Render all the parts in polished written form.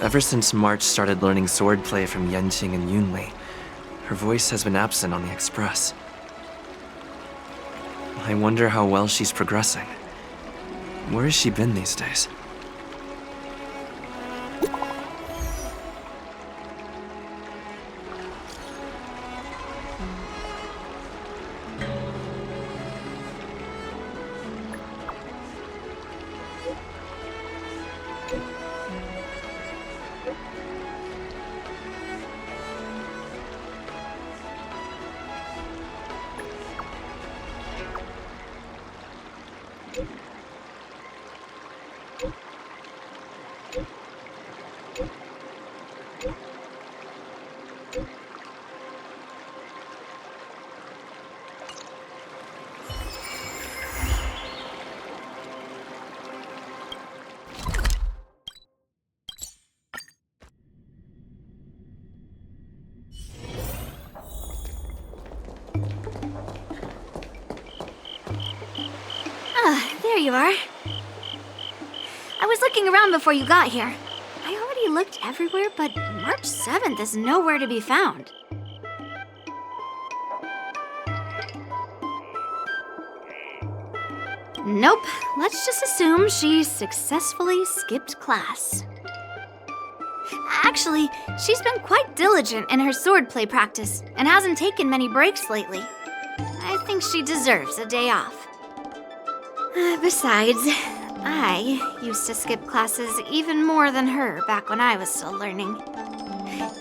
Ever since March started learning swordplay from Yenqing and Yunli, her voice has been absent on the Express. I wonder how well she's progressing. Where has she been these days? There you are. I was looking around before you got here. I already looked everywhere, but March 7th is nowhere to be found. Nope. Let's just assume she successfully skipped class. Actually, she's been quite diligent in her swordplay practice and hasn't taken many breaks lately. I think she deserves a day off. Besides, I used to skip classes even more than her back when I was still learning.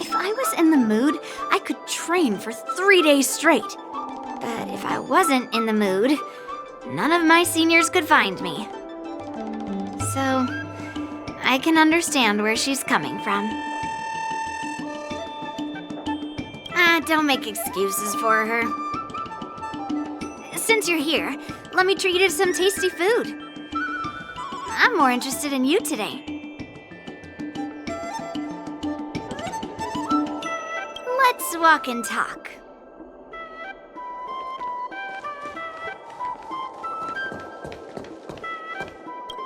If I was in the mood, I could train for 3 days straight. But if I wasn't in the mood, none of my seniors could find me. So, I can understand where she's coming from. Don't make excuses for her. Since you're here, let me treat you to some tasty food. I'm more interested in you today. Let's walk and talk.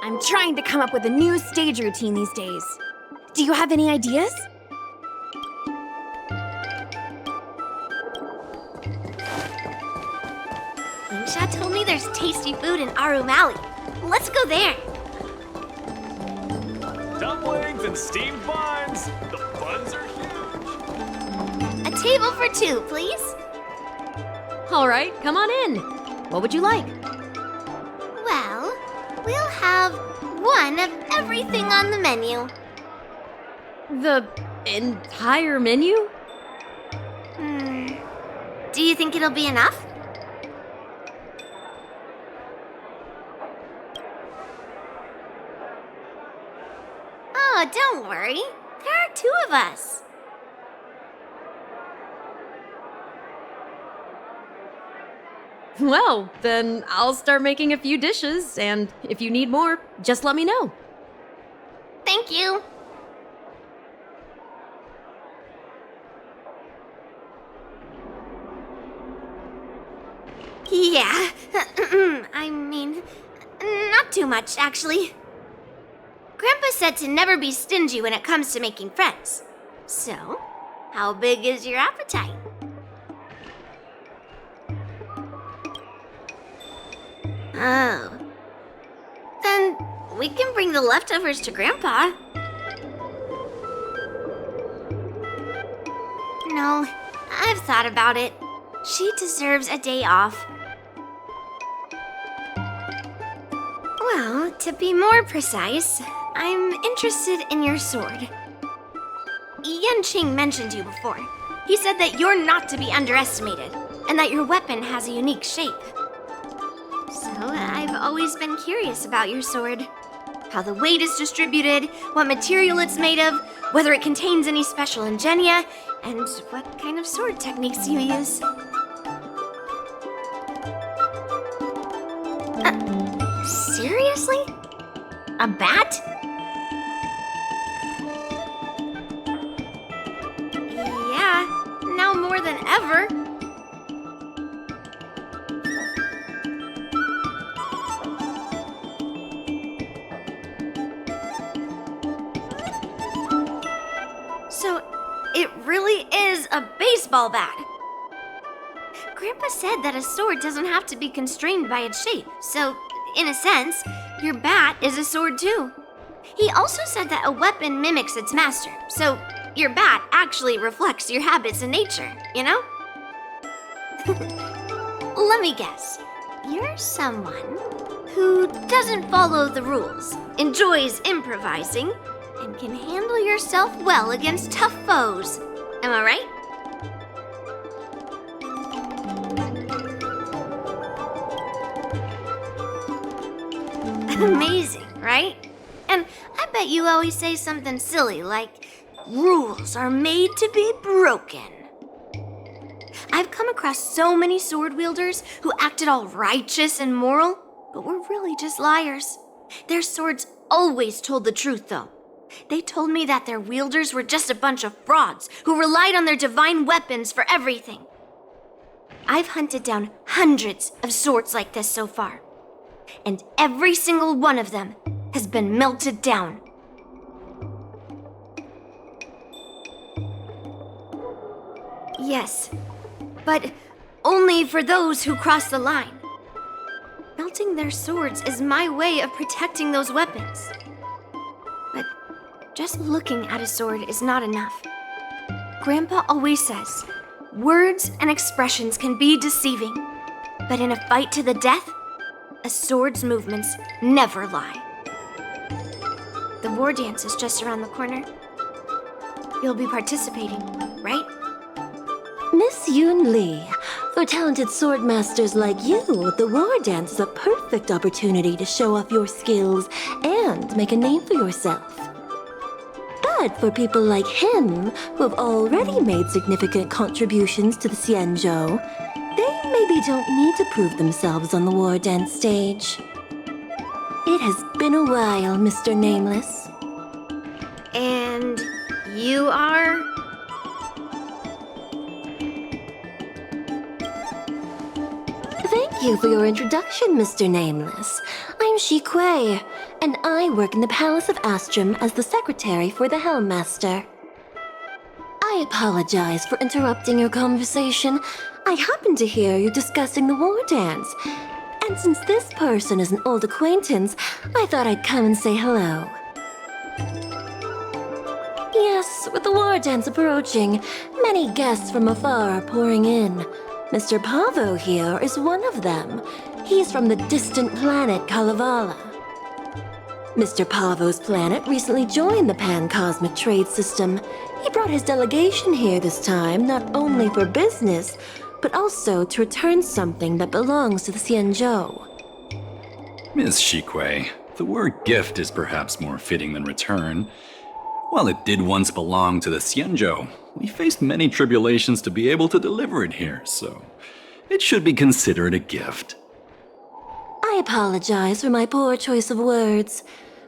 I'm trying to come up with a new stage routine these days. Do you have any ideas? Yingxia told me there's tasty food in Arum Alley. Let's go there. Dumplings and steamed buns. The buns are huge. A table for two, please. All right, come on in. What would you like? Well, we'll have one of everything on the menu. The entire menu? Do you think it'll be enough? Oh, don't worry. There are two of us. Well, then I'll start making a few dishes, and if you need more, just let me know. Thank you. Yeah, I mean, not too much, actually. Grandpa said to never be stingy when it comes to making friends. So, how big is your appetite? Oh. Then we can bring the leftovers to Grandpa. No, I've thought about it. She deserves a day off. Well, to be more precise, I'm interested in your sword. Yenqing mentioned you before. He said that you're not to be underestimated, and that your weapon has a unique shape. So I've always been curious about your sword. How the weight is distributed, what material it's made of, whether it contains any special ingenia, and what kind of sword techniques you use. Seriously? A bat? Yeah, now more than ever. it really is a baseball bat. Grandpa said that a sword doesn't have to be constrained by its shape, so, in a sense, your bat is a sword too. He also said that a weapon mimics its master, so your bat actually reflects your habits and nature, you know? Let me guess. You're someone who doesn't follow the rules, enjoys improvising, and can handle yourself well against tough foes. Am I right? Amazing, right? And I bet you always say something silly like, rules are made to be broken. I've come across so many sword wielders who acted all righteous and moral, but were really just liars. Their swords always told the truth, though. They told me that their wielders were just a bunch of frauds who relied on their divine weapons for everything. I've hunted down hundreds of swords like this so far, and every single one of them has been melted down. Yes, but only for those who cross the line. Melting their swords is my way of protecting those weapons. But just looking at a sword is not enough. Grandpa always says, words and expressions can be deceiving, but in a fight to the death, a sword's movements never lie. The war dance is just around the corner. You'll be participating, right? Miss Yoon Lee, for talented sword masters like you, the war dance is a perfect opportunity to show off your skills and make a name for yourself. But for people like him, who have already made significant contributions to the Xianzhou, they maybe don't need to prove themselves on the war dance stage. It has been a while, Mr. Nameless. And you are? Thank you for your introduction, Mr. Nameless. I'm Shi Kuei, and I work in the Palace of Astrum as the secretary for the Helmmaster. I apologize for interrupting your conversation. I happened to hear you discussing the war dance, and since this person is an old acquaintance, I thought I'd come and say hello. Yes, with the war dance approaching, many guests from afar are pouring in. Mr. Pavo here is one of them. He's from the distant planet Kalevala. Mr. Pavo's planet recently joined the Pan-Cosmic Trade System. He brought his delegation here this time, not only for business, but also to return something that belongs to the Xianzhou. Miss Shikui, the word gift is perhaps more fitting than return. While it did once belong to the Xianzhou, we faced many tribulations to be able to deliver it here, so it should be considered a gift. I apologize for my poor choice of words.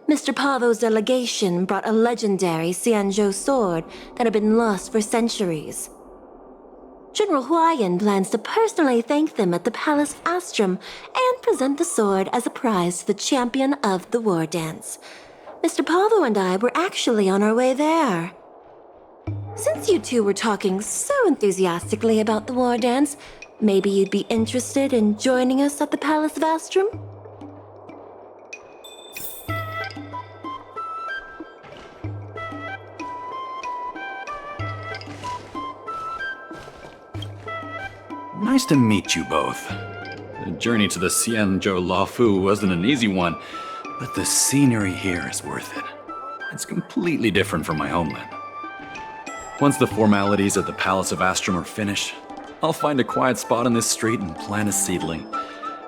Mr. Pavo's delegation brought a legendary Xianzhou sword that had been lost for centuries. General Huayan plans to personally thank them at the Palace of Astrum and present the sword as a prize to the champion of the war dance. Mr. Pavo and I were actually on our way there. Since you two were talking so enthusiastically about the war dance, maybe you'd be interested in joining us at the Palace of Astrum? Nice to meet you both. The journey to the Xianzhou Laofu wasn't an easy one, but the scenery here is worth it. It's completely different from my homeland. Once the formalities at the Palace of Astrum are finished, I'll find a quiet spot on this street and plant a seedling,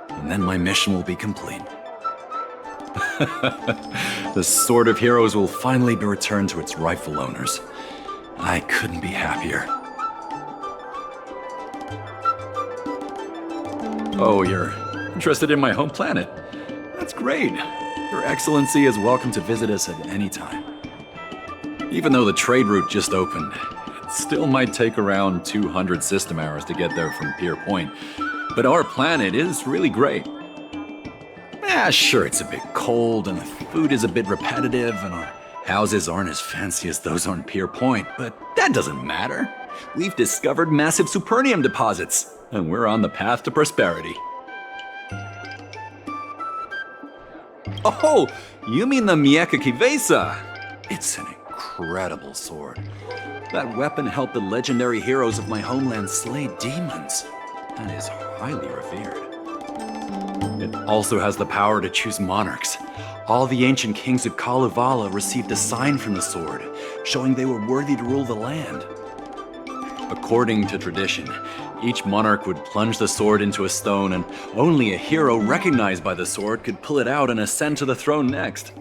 and then my mission will be complete. The Sword of Heroes will finally be returned to its rightful owners. I couldn't be happier. Oh, you're interested in my home planet? That's great. Your Excellency is welcome to visit us at any time. Even though the trade route just opened, it still might take around 200 system hours to get there from Pier Point. But our planet is really great. Sure, it's a bit cold and the food is a bit repetitive and our Houses aren't as fancy as those on Pier Point, but that doesn't matter. We've discovered massive supernium deposits, and we're on the path to prosperity. Oh, you mean the Mieka Kivesa? It's an incredible sword. That weapon helped the legendary heroes of my homeland slay demons, and is highly revered. It also has the power to choose monarchs. All the ancient kings of Kalevala received a sign from the sword, showing they were worthy to rule the land. According to tradition, each monarch would plunge the sword into a stone, and only a hero recognized by the sword could pull it out and ascend to the throne next.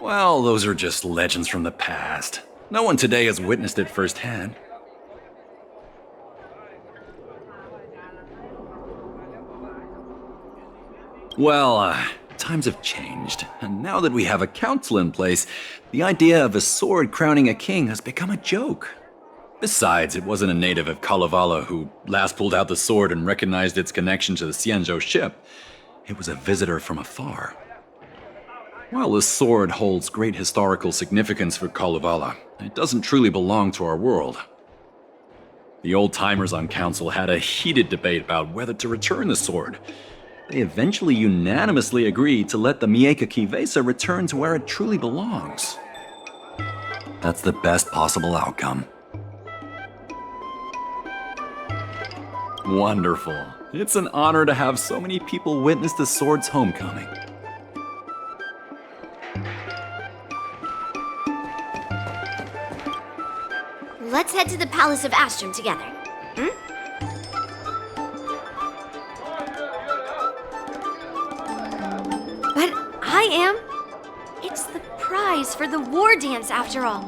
Well, those are just legends from the past. No one today has witnessed it firsthand. Well, times have changed, and now that we have a council in place, the idea of a sword crowning a king has become a joke. Besides, it wasn't a native of Kalevala who last pulled out the sword and recognized its connection to the Xianzhou ship. It was a visitor from afar. While the sword holds great historical significance for Kalevala, it doesn't truly belong to our world. The old-timers on council had a heated debate about whether to return the sword. They eventually unanimously agreed to let the Mieka Kivesa return to where it truly belongs. That's the best possible outcome. Wonderful. It's an honor to have so many people witness the sword's homecoming. Let's head to the Palace of Astrum together. But I am. It's the prize for the war dance, after all.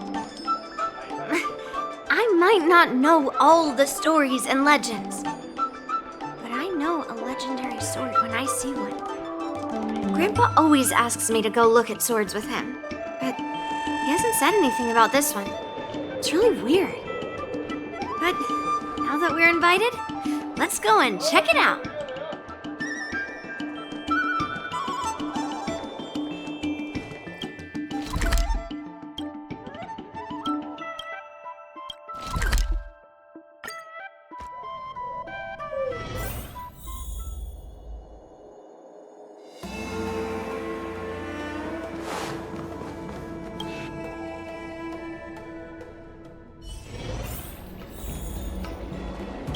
I might not know all the stories and legends, but I know a legendary sword when I see one. Grandpa always asks me to go look at swords with him, but he hasn't said anything about this one. It's really weird. But now that we're invited, let's go and check it out.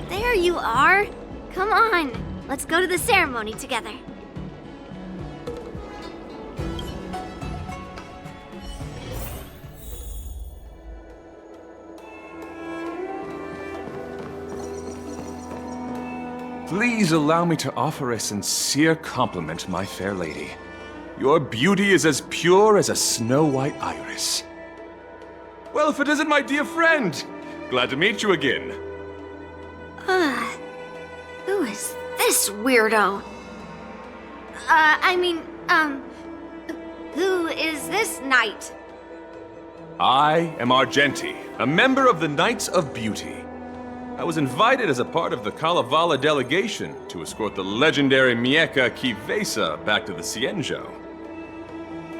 There you are. Come on, let's go to the ceremony together. Please allow me to offer a sincere compliment, my fair lady. Your beauty is as pure as a snow-white iris. Well, if it isn't my dear friend! Glad to meet you again. Who is this weirdo? Who is this knight? I am Argenti, a member of the Knights of Beauty. I was invited as a part of the Kalevala delegation to escort the legendary Mieka Kivesa back to the Xianzhou.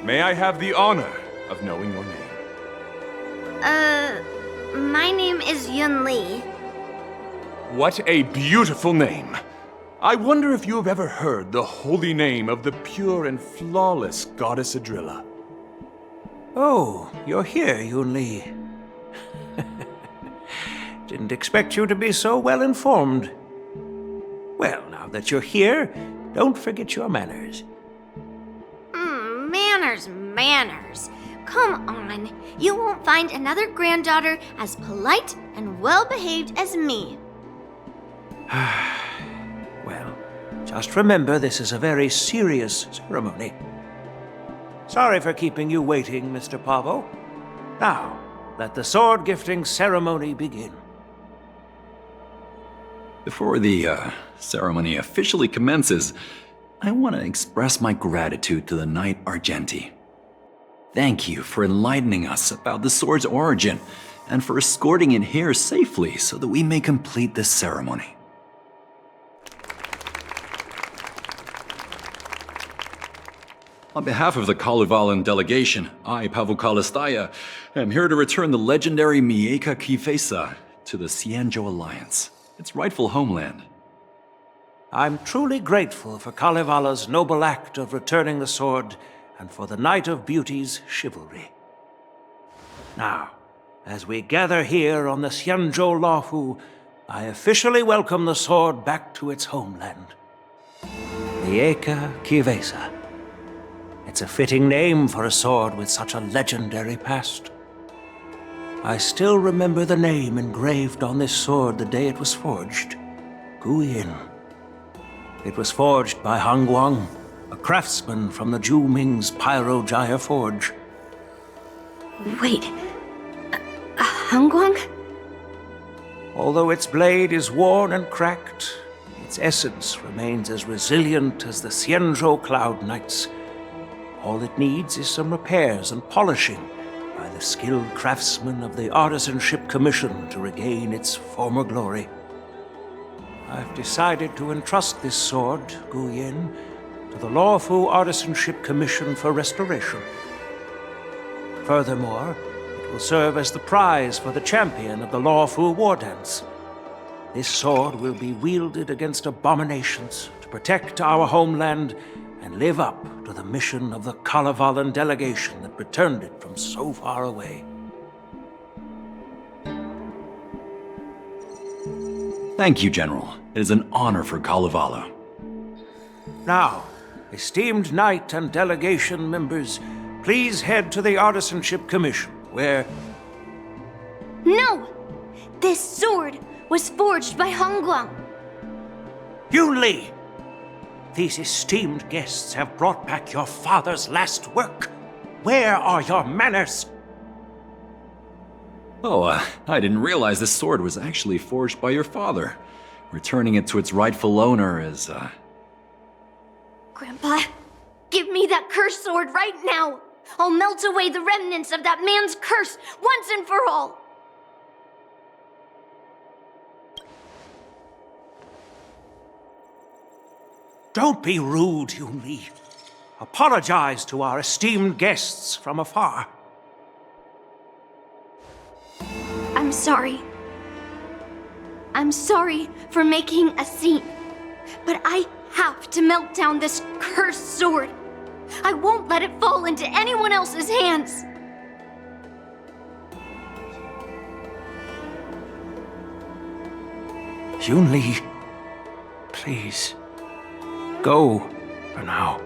May I have the honor of knowing your name? My name is Yun Li. What a beautiful name! I wonder if you have ever heard the holy name of the pure and flawless goddess Adrilla. Oh, you're here, Yun Li. Didn't expect you to be so well informed. Well, now that you're here, don't forget your manners. Manners. Come on. You won't find another granddaughter as polite and well-behaved as me. Well, just remember this is a very serious ceremony. Sorry for keeping you waiting, Mr. Pavo. Now, let the sword gifting ceremony begin. Before the ceremony officially commences, I want to express my gratitude to the Knight Argenti. Thank you for enlightening us about the sword's origin and for escorting it here safely so that we may complete this ceremony. On behalf of the Kalevalan delegation, I, Pavel Kalistaya, am here to return the legendary Mieka Kifesa to the Xianzhou Alliance, its rightful homeland. I'm truly grateful for Kalevala's noble act of returning the sword and for the Knight of Beauty's chivalry. Now, as we gather here on the Xianzhou Luofu, I officially welcome the sword back to its homeland. Mieka Kifesa. It's a fitting name for a sword with such a legendary past. I still remember the name engraved on this sword the day it was forged. Guyin. It was forged by Hangguang, a craftsman from the Zhu Ming's Pyrojaya Forge. Wait, Hangguang? Although its blade is worn and cracked, its essence remains as resilient as the Xianzhou Cloud Knights. All it needs is some repairs and polishing by the skilled craftsmen of the Artisanship Commission to regain its former glory. I've decided to entrust this sword, Guyin, to the Luofu Artisanship Commission for restoration. Furthermore, it will serve as the prize for the champion of the Luofu War Dance. This sword will be wielded against abominations to protect our homeland and live up to the mission of the Kalevalan delegation that returned it from so far away. Thank you, General. It is an honor for Kalevala. Now, esteemed knight and delegation members, please head to the Artisanship Commission, where... No! This sword was forged by Hangguang. Yun Li! These esteemed guests have brought back your father's last work. Where are your manners? Oh, I didn't realize this sword was actually forged by your father. Returning it to its rightful owner is, Grandpa, give me that cursed sword right now! I'll melt away the remnants of that man's curse once and for all! Don't be rude, Yun Li. Apologize to our esteemed guests from afar. I'm sorry. I'm sorry for making a scene, but I have to melt down this cursed sword. I won't let it fall into anyone else's hands. Yun Li, please, go for now.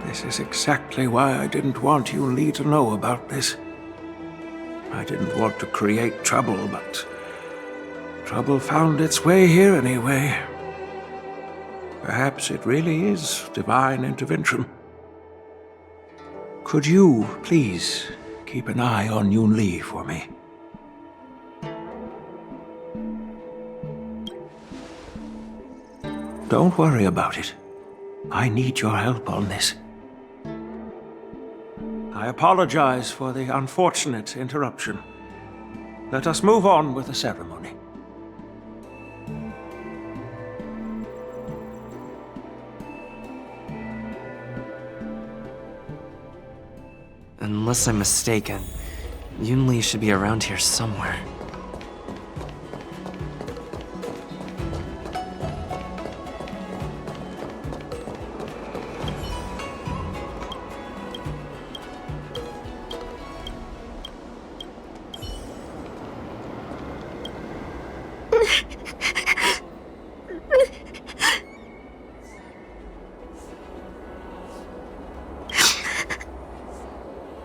This is exactly why I didn't want Yun Li to know about this. I didn't want to create trouble, but trouble found its way here anyway. Perhaps it really is divine intervention. Could you, please, keep an eye on Yun Li for me? Don't worry about it. I need your help on this. I apologize for the unfortunate interruption. Let us move on with the ceremony. Unless I'm mistaken, Yun Li should be around here somewhere.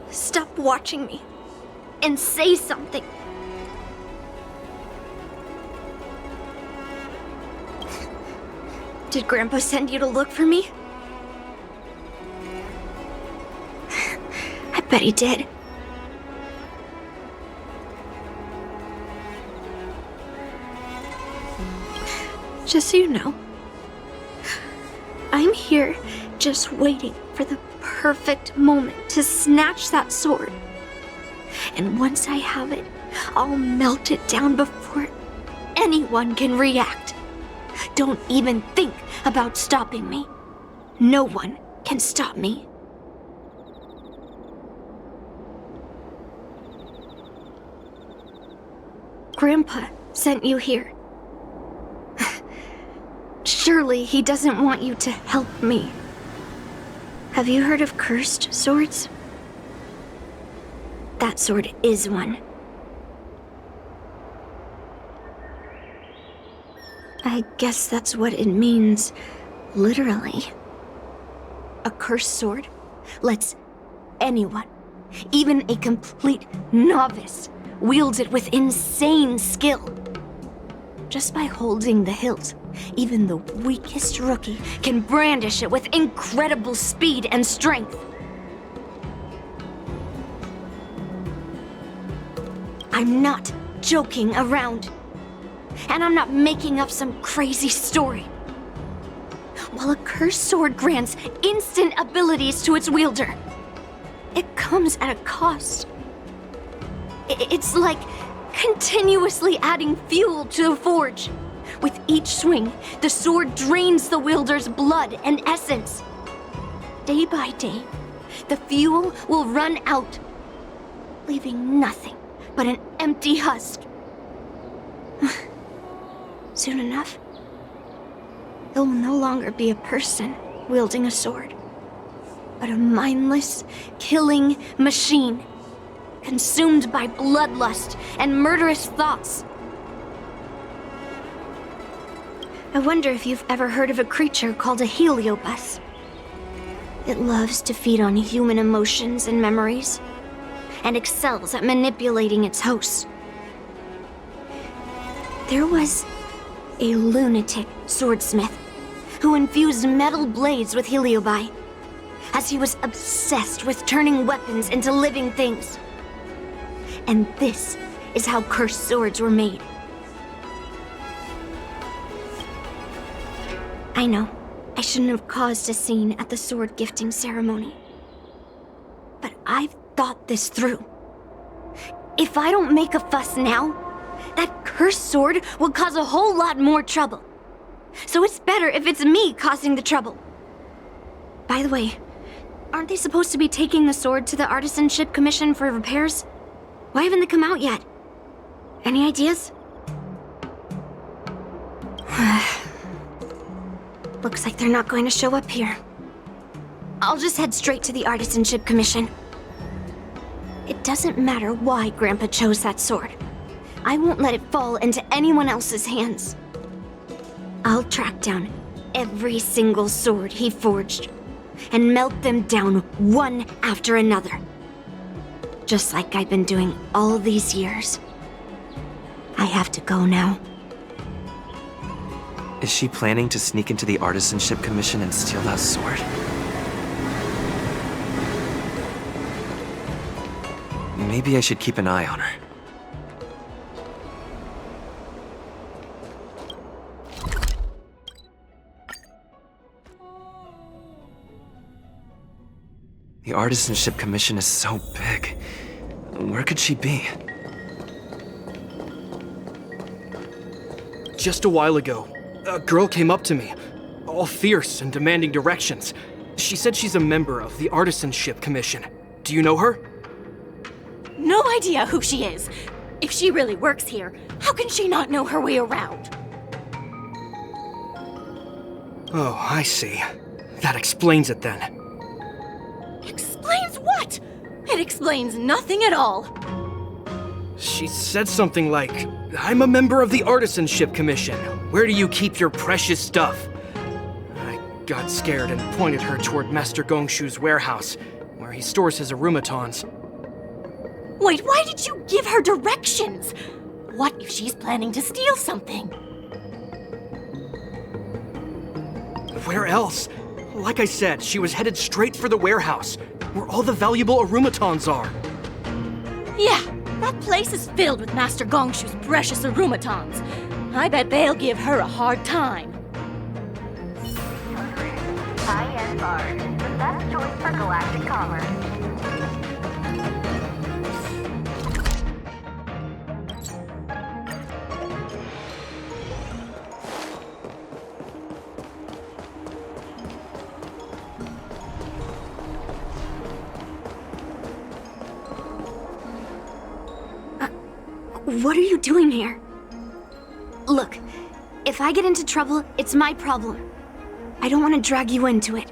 Stop watching me and say something. Did Grandpa send you to look for me? I bet he did. Just so you know, I'm here just waiting for the perfect moment to snatch that sword. And once I have it, I'll melt it down before anyone can react. Don't even think about stopping me. No one can stop me. Grandpa sent you here. Surely he doesn't want you to help me. Have you heard of cursed swords? That sword is one. I guess that's what it means, literally. A cursed sword lets anyone, even a complete novice, wield it with insane skill. Just by holding the hilt, even the weakest rookie can brandish it with incredible speed and strength. I'm not joking around. And I'm not making up some crazy story. While a cursed sword grants instant abilities to its wielder, it comes at a cost. It's like continuously adding fuel to the forge. With each swing, the sword drains the wielder's blood and essence. Day by day, the fuel will run out, leaving nothing but an empty husk. Soon enough, it will no longer be a person wielding a sword, but a mindless, killing machine, consumed by bloodlust and murderous thoughts. I wonder if you've ever heard of a creature called a heliobus. It loves to feed on human emotions and memories, and excels at manipulating its hosts. There was a lunatic swordsmith who infused metal blades with heliobi, as he was obsessed with turning weapons into living things. And this is how cursed swords were made. I know, I shouldn't have caused a scene at the sword gifting ceremony. But I've thought this through. If I don't make a fuss now, that cursed sword will cause a whole lot more trouble. So it's better if it's me causing the trouble. By the way, aren't they supposed to be taking the sword to the Artisanship Commission for repairs? Why haven't they come out yet? Any ideas? Looks like they're not going to show up here. I'll just head straight to the Artisanship Commission. It doesn't matter why Grandpa chose that sword. I won't let it fall into anyone else's hands. I'll track down every single sword he forged and melt them down one after another. Just like I've been doing all these years. I have to go now. Is she planning to sneak into the Artisanship Commission and steal that sword? Maybe I should keep an eye on her. The Artisanship Commission is so big. Where could she be? Just a while ago, a girl came up to me, all fierce and demanding directions. She said she's a member of the Artisanship Commission. Do you know her? No idea who she is. If she really works here, how can she not know her way around? Oh, I see. That explains it then. Explains what? It explains nothing at all. She said something like, I'm a member of the Artisanship Commission. Where do you keep your precious stuff? I got scared and pointed her toward Master Gongshu's warehouse, where he stores his arumatons. Wait, why did you give her directions? What if she's planning to steal something? Where else? Like I said, she was headed straight for the warehouse. where all the valuable arumatons are. Yeah, that place is filled with Master Gongshu's precious arumatons. I bet they'll give her a hard time. High-end bars, the best choice for galactic commerce. What are you doing here? Look, if I get into trouble, it's my problem. I don't want to drag you into it.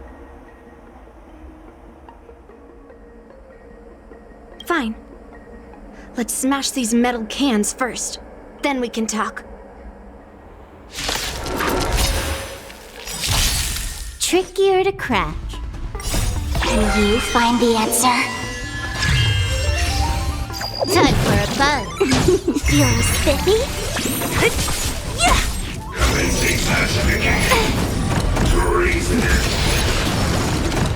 Fine. Let's smash these metal cans first. Then we can talk. Trickier to crack. Can you find the answer? Time for a buzz. Feeling spiffy?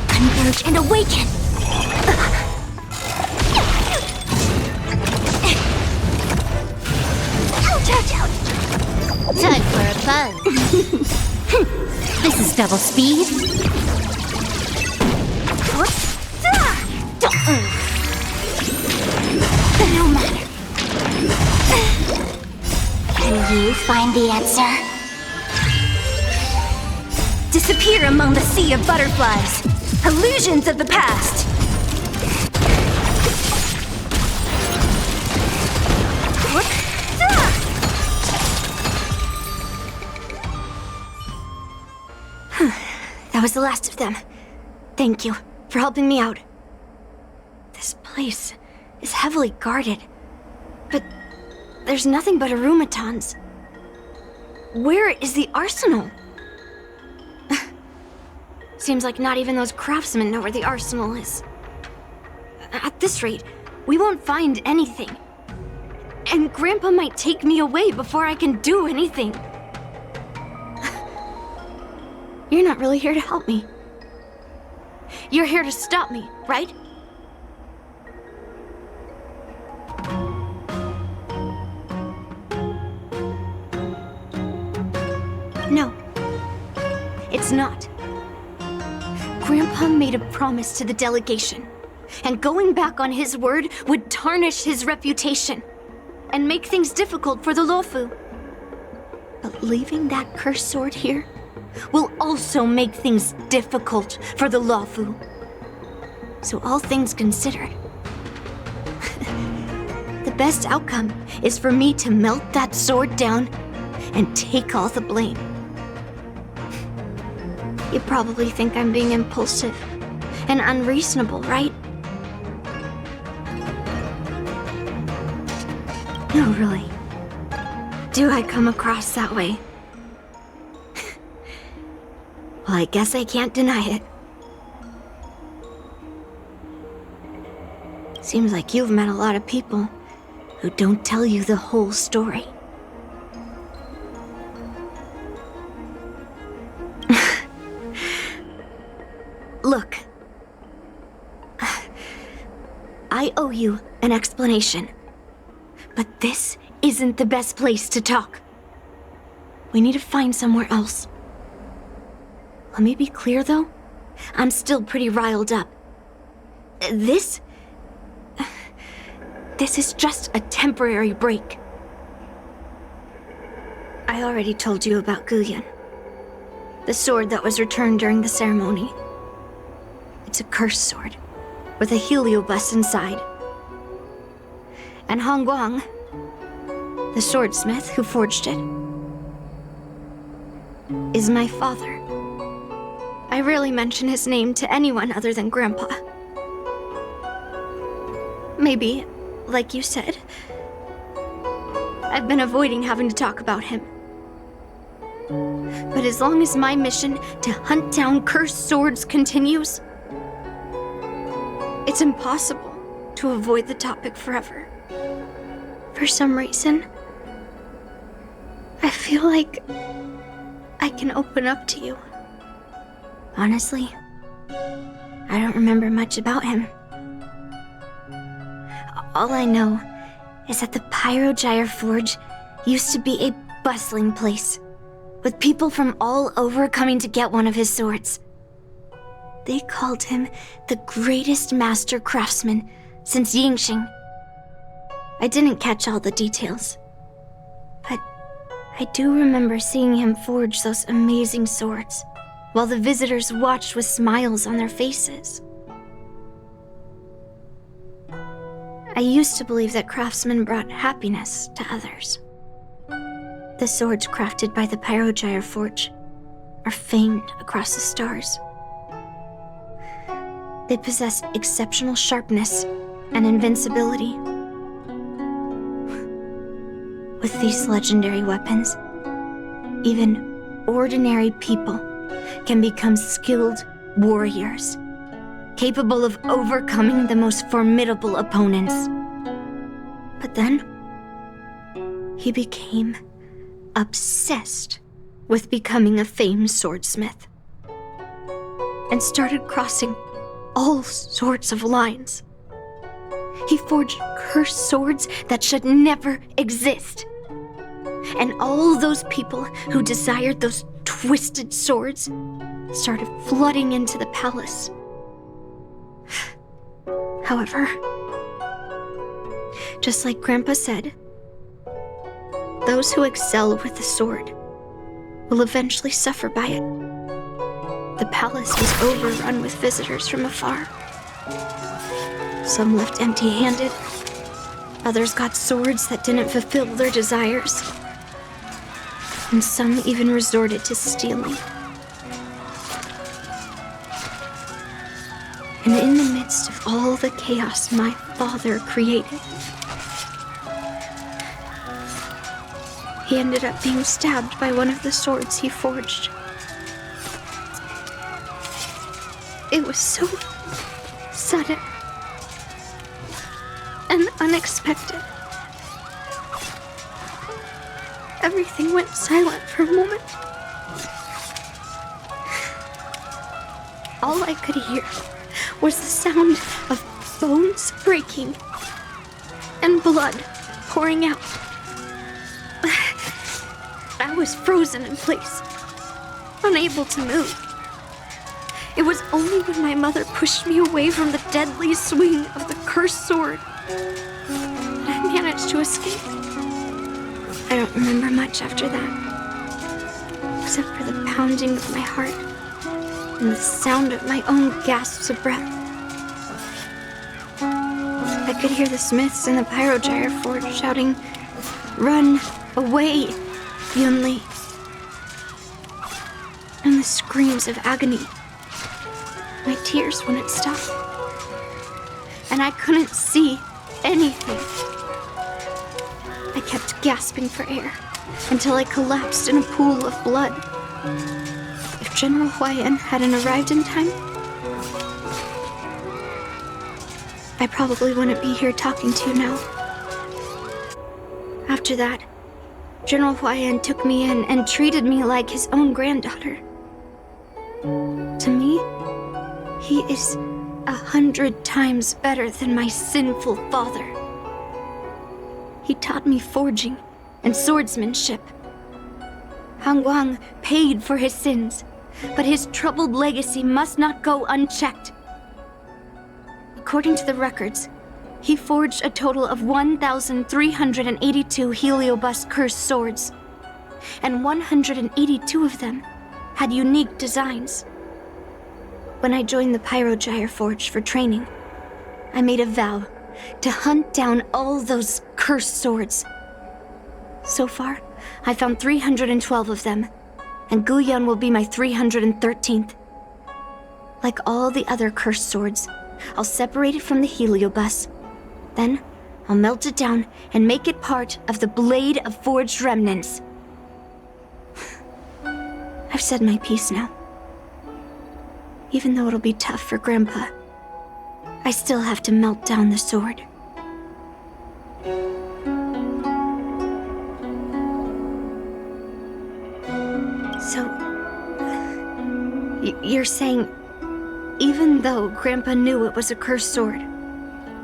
Converge and awaken! Ouch, ouch, ouch! Time for a buzz. This is double speed. No matter. Can you find the answer? Disappear among the sea of butterflies. Illusions of the past. That was the last of them. Thank you for helping me out. This place is heavily guarded, but there's nothing but arumatons. Where is the arsenal? Seems like not even those craftsmen know where the arsenal is. At this rate, we won't find anything. And Grandpa might take me away before I can do anything. You're not really here to help me. You're here to stop me, right? No, it's not. Grandpa made a promise to the delegation, and going back on his word would tarnish his reputation and make things difficult for the Luofu. But leaving that cursed sword here will also make things difficult for the Luofu. So all things considered, the best outcome is for me to melt that sword down and take all the blame. You probably think I'm being impulsive and unreasonable, right? No, really. Do I come across that way? Well, I guess I can't deny it. Seems like you've met a lot of people who don't tell you the whole story. Look. I owe you an explanation. But this isn't the best place to talk. We need to find somewhere else. Let me be clear, though. I'm still pretty riled up. This is just a temporary break. I already told you about Guyan, the sword that was returned during the ceremony. It's a cursed sword, with a heliobus inside. And Hongguang, the swordsmith who forged it, is my father. I rarely mention his name to anyone other than Grandpa. Maybe, like you said, I've been avoiding having to talk about him. But as long as my mission to hunt down cursed swords continues, it's impossible to avoid the topic forever. For some reason, I feel like I can open up to you. Honestly, I don't remember much about him. All I know is that the Pyrogyre Forge used to be a bustling place, with people from all over coming to get one of his swords. They called him the greatest master craftsman since Yingxing. I didn't catch all the details, but I do remember seeing him forge those amazing swords, while the visitors watched with smiles on their faces. I used to believe that craftsmen brought happiness to others. The swords crafted by the Pyrogyre Forge are famed across the stars. They possess exceptional sharpness and invincibility. With these legendary weapons, even ordinary people can become skilled warriors, capable of overcoming the most formidable opponents. But then, he became obsessed with becoming a famed swordsmith, and started crossing all sorts of lines. He forged cursed swords that should never exist. And all those people who desired those twisted swords started flooding into the palace. However, just like Grandpa said, those who excel with the sword will eventually suffer by it. The palace was overrun with visitors from afar. Some left empty-handed. Others got swords that didn't fulfill their desires. And some even resorted to stealing. And in the midst of all the chaos my father created, he ended up being stabbed by one of the swords he forged. It was so sudden and unexpected. Everything went silent for a moment. All I could hear was the sound of bones breaking and blood pouring out. I was frozen in place, unable to move. It was only when my mother pushed me away from the deadly swing of the cursed sword that I managed to escape. I don't remember much after that, except for the pounding of my heart and the sound of my own gasps of breath. I could hear the smiths in the Pyrogyre Forge shouting, "Run away, Yunli!" and the screams of agony. My tears wouldn't stop, and I couldn't see anything. I kept gasping for air until I collapsed in a pool of blood. If General Huayan hadn't arrived in time, I probably wouldn't be here talking to you now. After that, General Huayan took me in and treated me like his own granddaughter. To me, he is 100 times better than my sinful father. He taught me forging and swordsmanship. Han Guang paid for his sins, but his troubled legacy must not go unchecked. According to the records, he forged a total of 1,382 Heliobus cursed swords, and 182 of them had unique designs. When I joined the Pyrogyre Forge for training, I made a vow to hunt down all those cursed swords. So far, I found 312 of them, and Guyan will be my 313th. Like all the other cursed swords, I'll separate it from the Heliobus. Then, I'll melt it down and make it part of the Blade of Forged Remnants. I've said my piece now. Even though it'll be tough for Grandpa, I still have to melt down the sword. So, you're saying Even though Grandpa knew it was a cursed sword,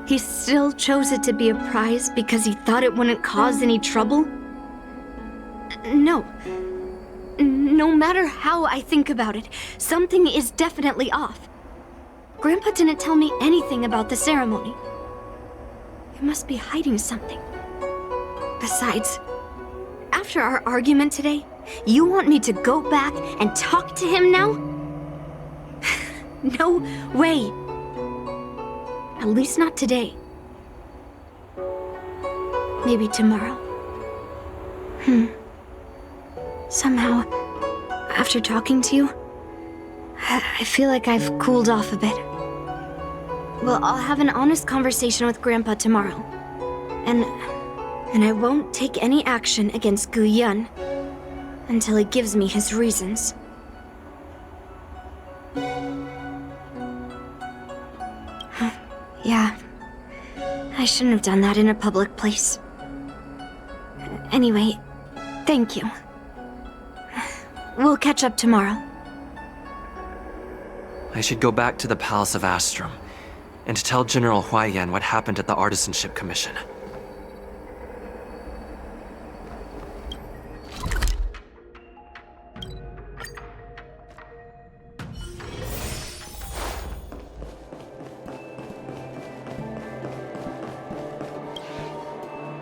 he still chose it to be a prize because he thought it wouldn't cause any trouble? No. No matter how I think about it, something is definitely off. Grandpa didn't tell me anything about the ceremony. He must be hiding something. Besides, after our argument today, you want me to go back and talk to him now? No way. At least not today. Maybe tomorrow. Somehow, after talking to you, I feel like I've cooled off a bit. Well, I'll have an honest conversation with Grandpa tomorrow. And I won't take any action against Gu Yun until he gives me his reasons. Yeah, I shouldn't have done that in a public place. Anyway, thank you. We'll catch up tomorrow. I should go back to the Palace of Astrum and tell General Huaiyan what happened at the Artisanship Commission.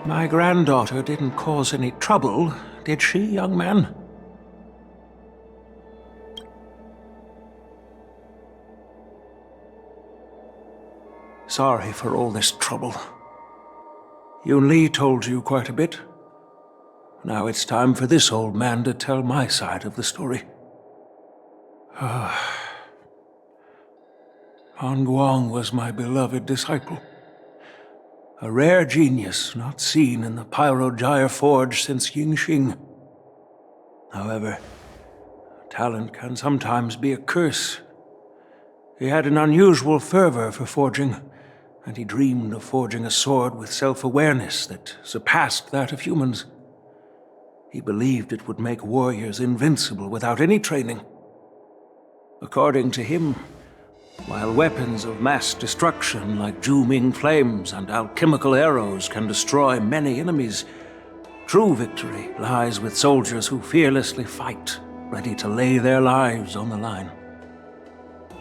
My granddaughter didn't cause any trouble, did she, young man? Sorry for all this trouble. Yun Li told you quite a bit. Now it's time for this old man to tell my side of the story. Han Guang was my beloved disciple. A rare genius not seen in the Pyrogyre Forge since Yingxing. However, talent can sometimes be a curse. He had an unusual fervor for forging, and he dreamed of forging a sword with self-awareness that surpassed that of humans. He believed it would make warriors invincible without any training. According to him, while weapons of mass destruction like Zhu-Ming flames and alchemical arrows can destroy many enemies, true victory lies with soldiers who fearlessly fight, ready to lay their lives on the line.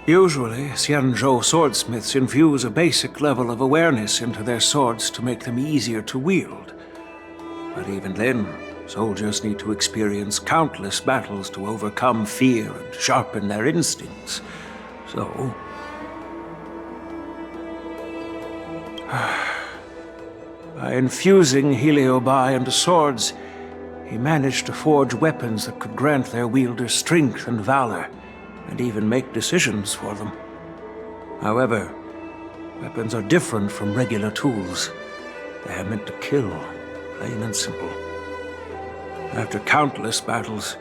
Usually, Xianzhou swordsmiths infuse a basic level of awareness into their swords to make them easier to wield. But even then, soldiers need to experience countless battles to overcome fear and sharpen their instincts. So, by infusing Heliobi into swords, he managed to forge weapons that could grant their wielders strength and valor, and even make decisions for them. However, weapons are different from regular tools. They are meant to kill, plain and simple. After countless battles,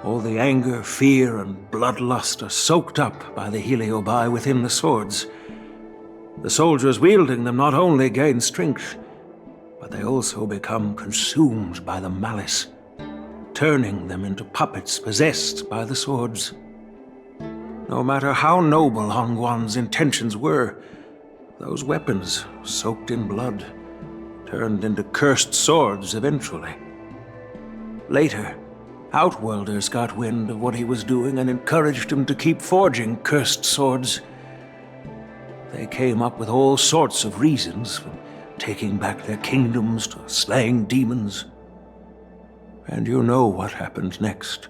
all the anger, fear, and bloodlust are soaked up by the Heliobi within the swords. The soldiers wielding them not only gain strength, but they also become consumed by the malice, turning them into puppets possessed by the swords. No matter how noble Hongguan's intentions were, those weapons, soaked in blood, turned into cursed swords eventually. Later, Outworlders got wind of what he was doing and encouraged him to keep forging cursed swords. They came up with all sorts of reasons, from taking back their kingdoms to slaying demons. And you know what happened next.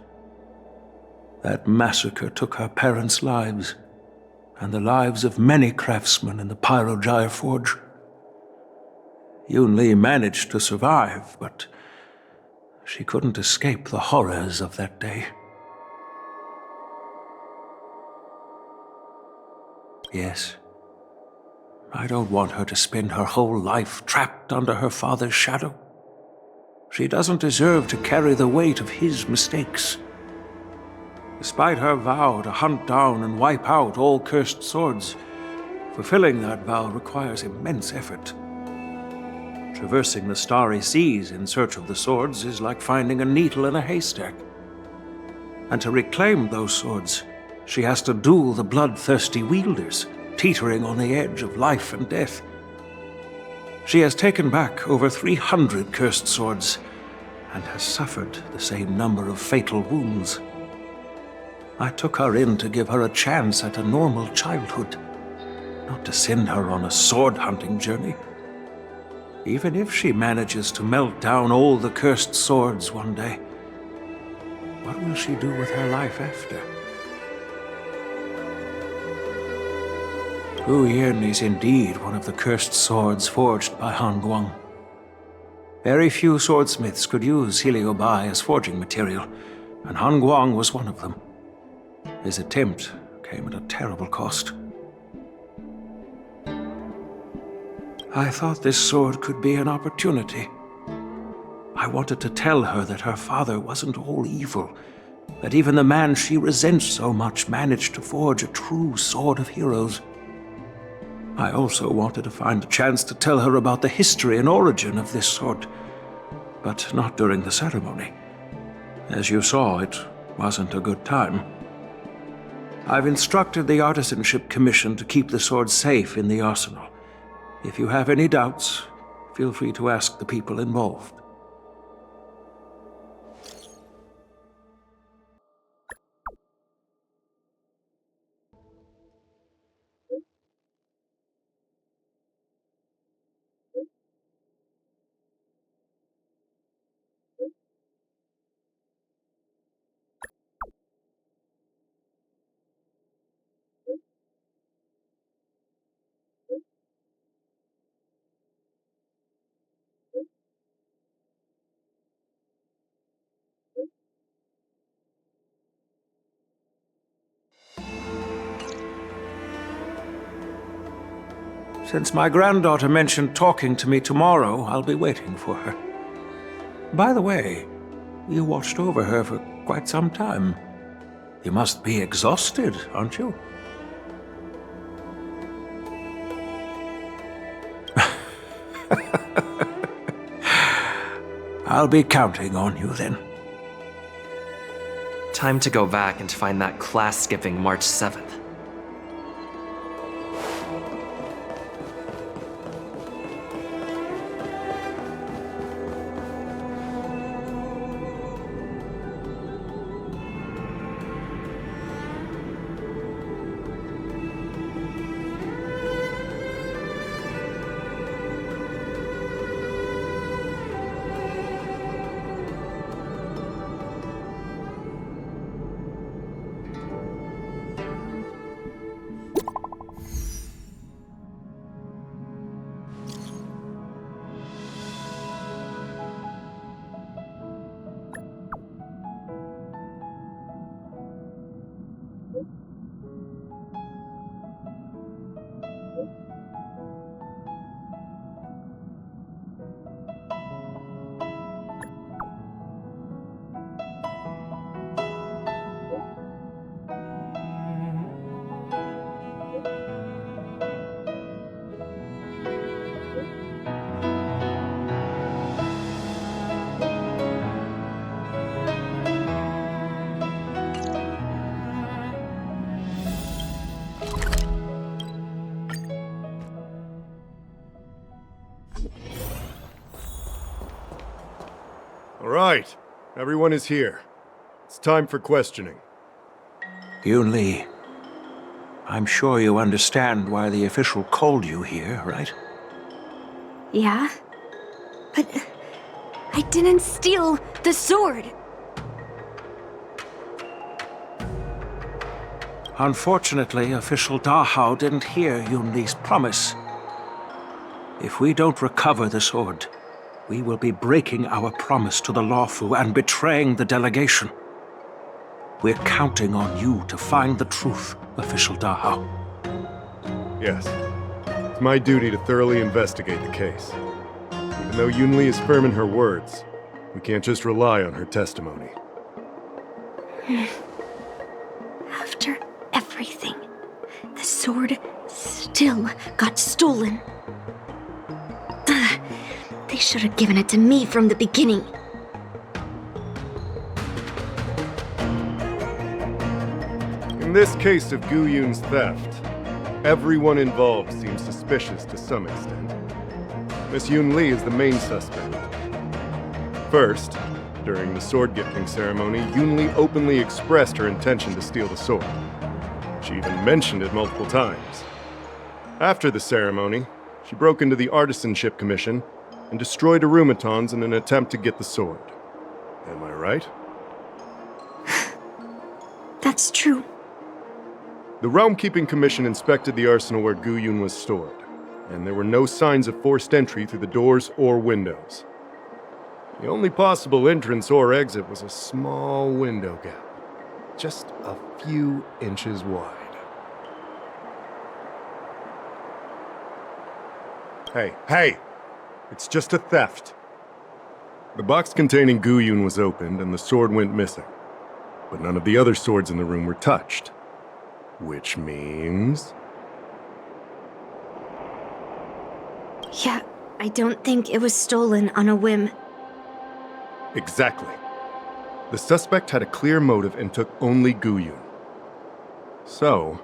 That massacre took her parents' lives, and the lives of many craftsmen in the Pyrogyre Forge. Yun Li managed to survive, but she couldn't escape the horrors of that day. Yes, I don't want her to spend her whole life trapped under her father's shadow. She doesn't deserve to carry the weight of his mistakes. Despite her vow to hunt down and wipe out all cursed swords, fulfilling that vow requires immense effort. Traversing the starry seas in search of the swords is like finding a needle in a haystack. And to reclaim those swords, She has to duel the bloodthirsty wielders, teetering on the edge of life and death. She has taken back over 300 cursed swords, and has suffered the same number of fatal wounds. I took her in to give her a chance at a normal childhood, not to send her on a sword-hunting journey. Even if she manages to melt down all the cursed swords one day, what will she do with her life after? Wu Yin is indeed one of the cursed swords forged by Han Guang. Very few swordsmiths could use Heliobai as forging material, and Han Guang was one of them. His attempt came at a terrible cost. I thought this sword could be an opportunity. I wanted to tell her that her father wasn't all evil, that even the man she resents so much managed to forge a true sword of heroes. I also wanted to find a chance to tell her about the history and origin of this sword, but not during the ceremony. As you saw, it wasn't a good time. I've instructed the Artisanship Commission to keep the sword safe in the arsenal. If you have any doubts, feel free to ask the people involved. Since my granddaughter mentioned talking to me tomorrow, I'll be waiting for her. By the way, you watched over her for quite some time. You must be exhausted, aren't you? I'll be counting on you then. Time to go back and find that class-skipping March 7th. All right, everyone is here. It's time for questioning. Yoon Lee, I'm sure you understand why the official called you here, right? Yeah? But I didn't steal the sword! Unfortunately, official Dahao didn't hear Yoon Lee's promise. If we don't recover the sword, we will be breaking our promise to the Lawfu and betraying the delegation. We're counting on you to find the truth, official Dahao. Yes. It's my duty to thoroughly investigate the case. Even though Yoon Lee is firm in her words, we can't just rely on her testimony. After everything, the sword still got stolen. They should have given it to me from the beginning. this case of Gu Yun's theft, everyone involved seems suspicious to some extent. Miss Yun Li is the main suspect. First, during the sword gifting ceremony, Yun Li openly expressed her intention to steal the sword. She even mentioned it multiple times. After the ceremony, she broke into the Artisanship Commission and destroyed arumatons in an attempt to get the sword. Am I right? That's true. The Realm Keeping Commission inspected the arsenal where Gu Yun was stored, and there were no signs of forced entry through the doors or windows. The only possible entrance or exit was a small window gap, just a few inches wide. Hey! It's just a theft. The box containing Gu Yun was opened and the sword went missing, but none of the other swords in the room were touched. Which means... Yeah, I don't think it was stolen on a whim. Exactly. The suspect had a clear motive and took only Gu Yun. So,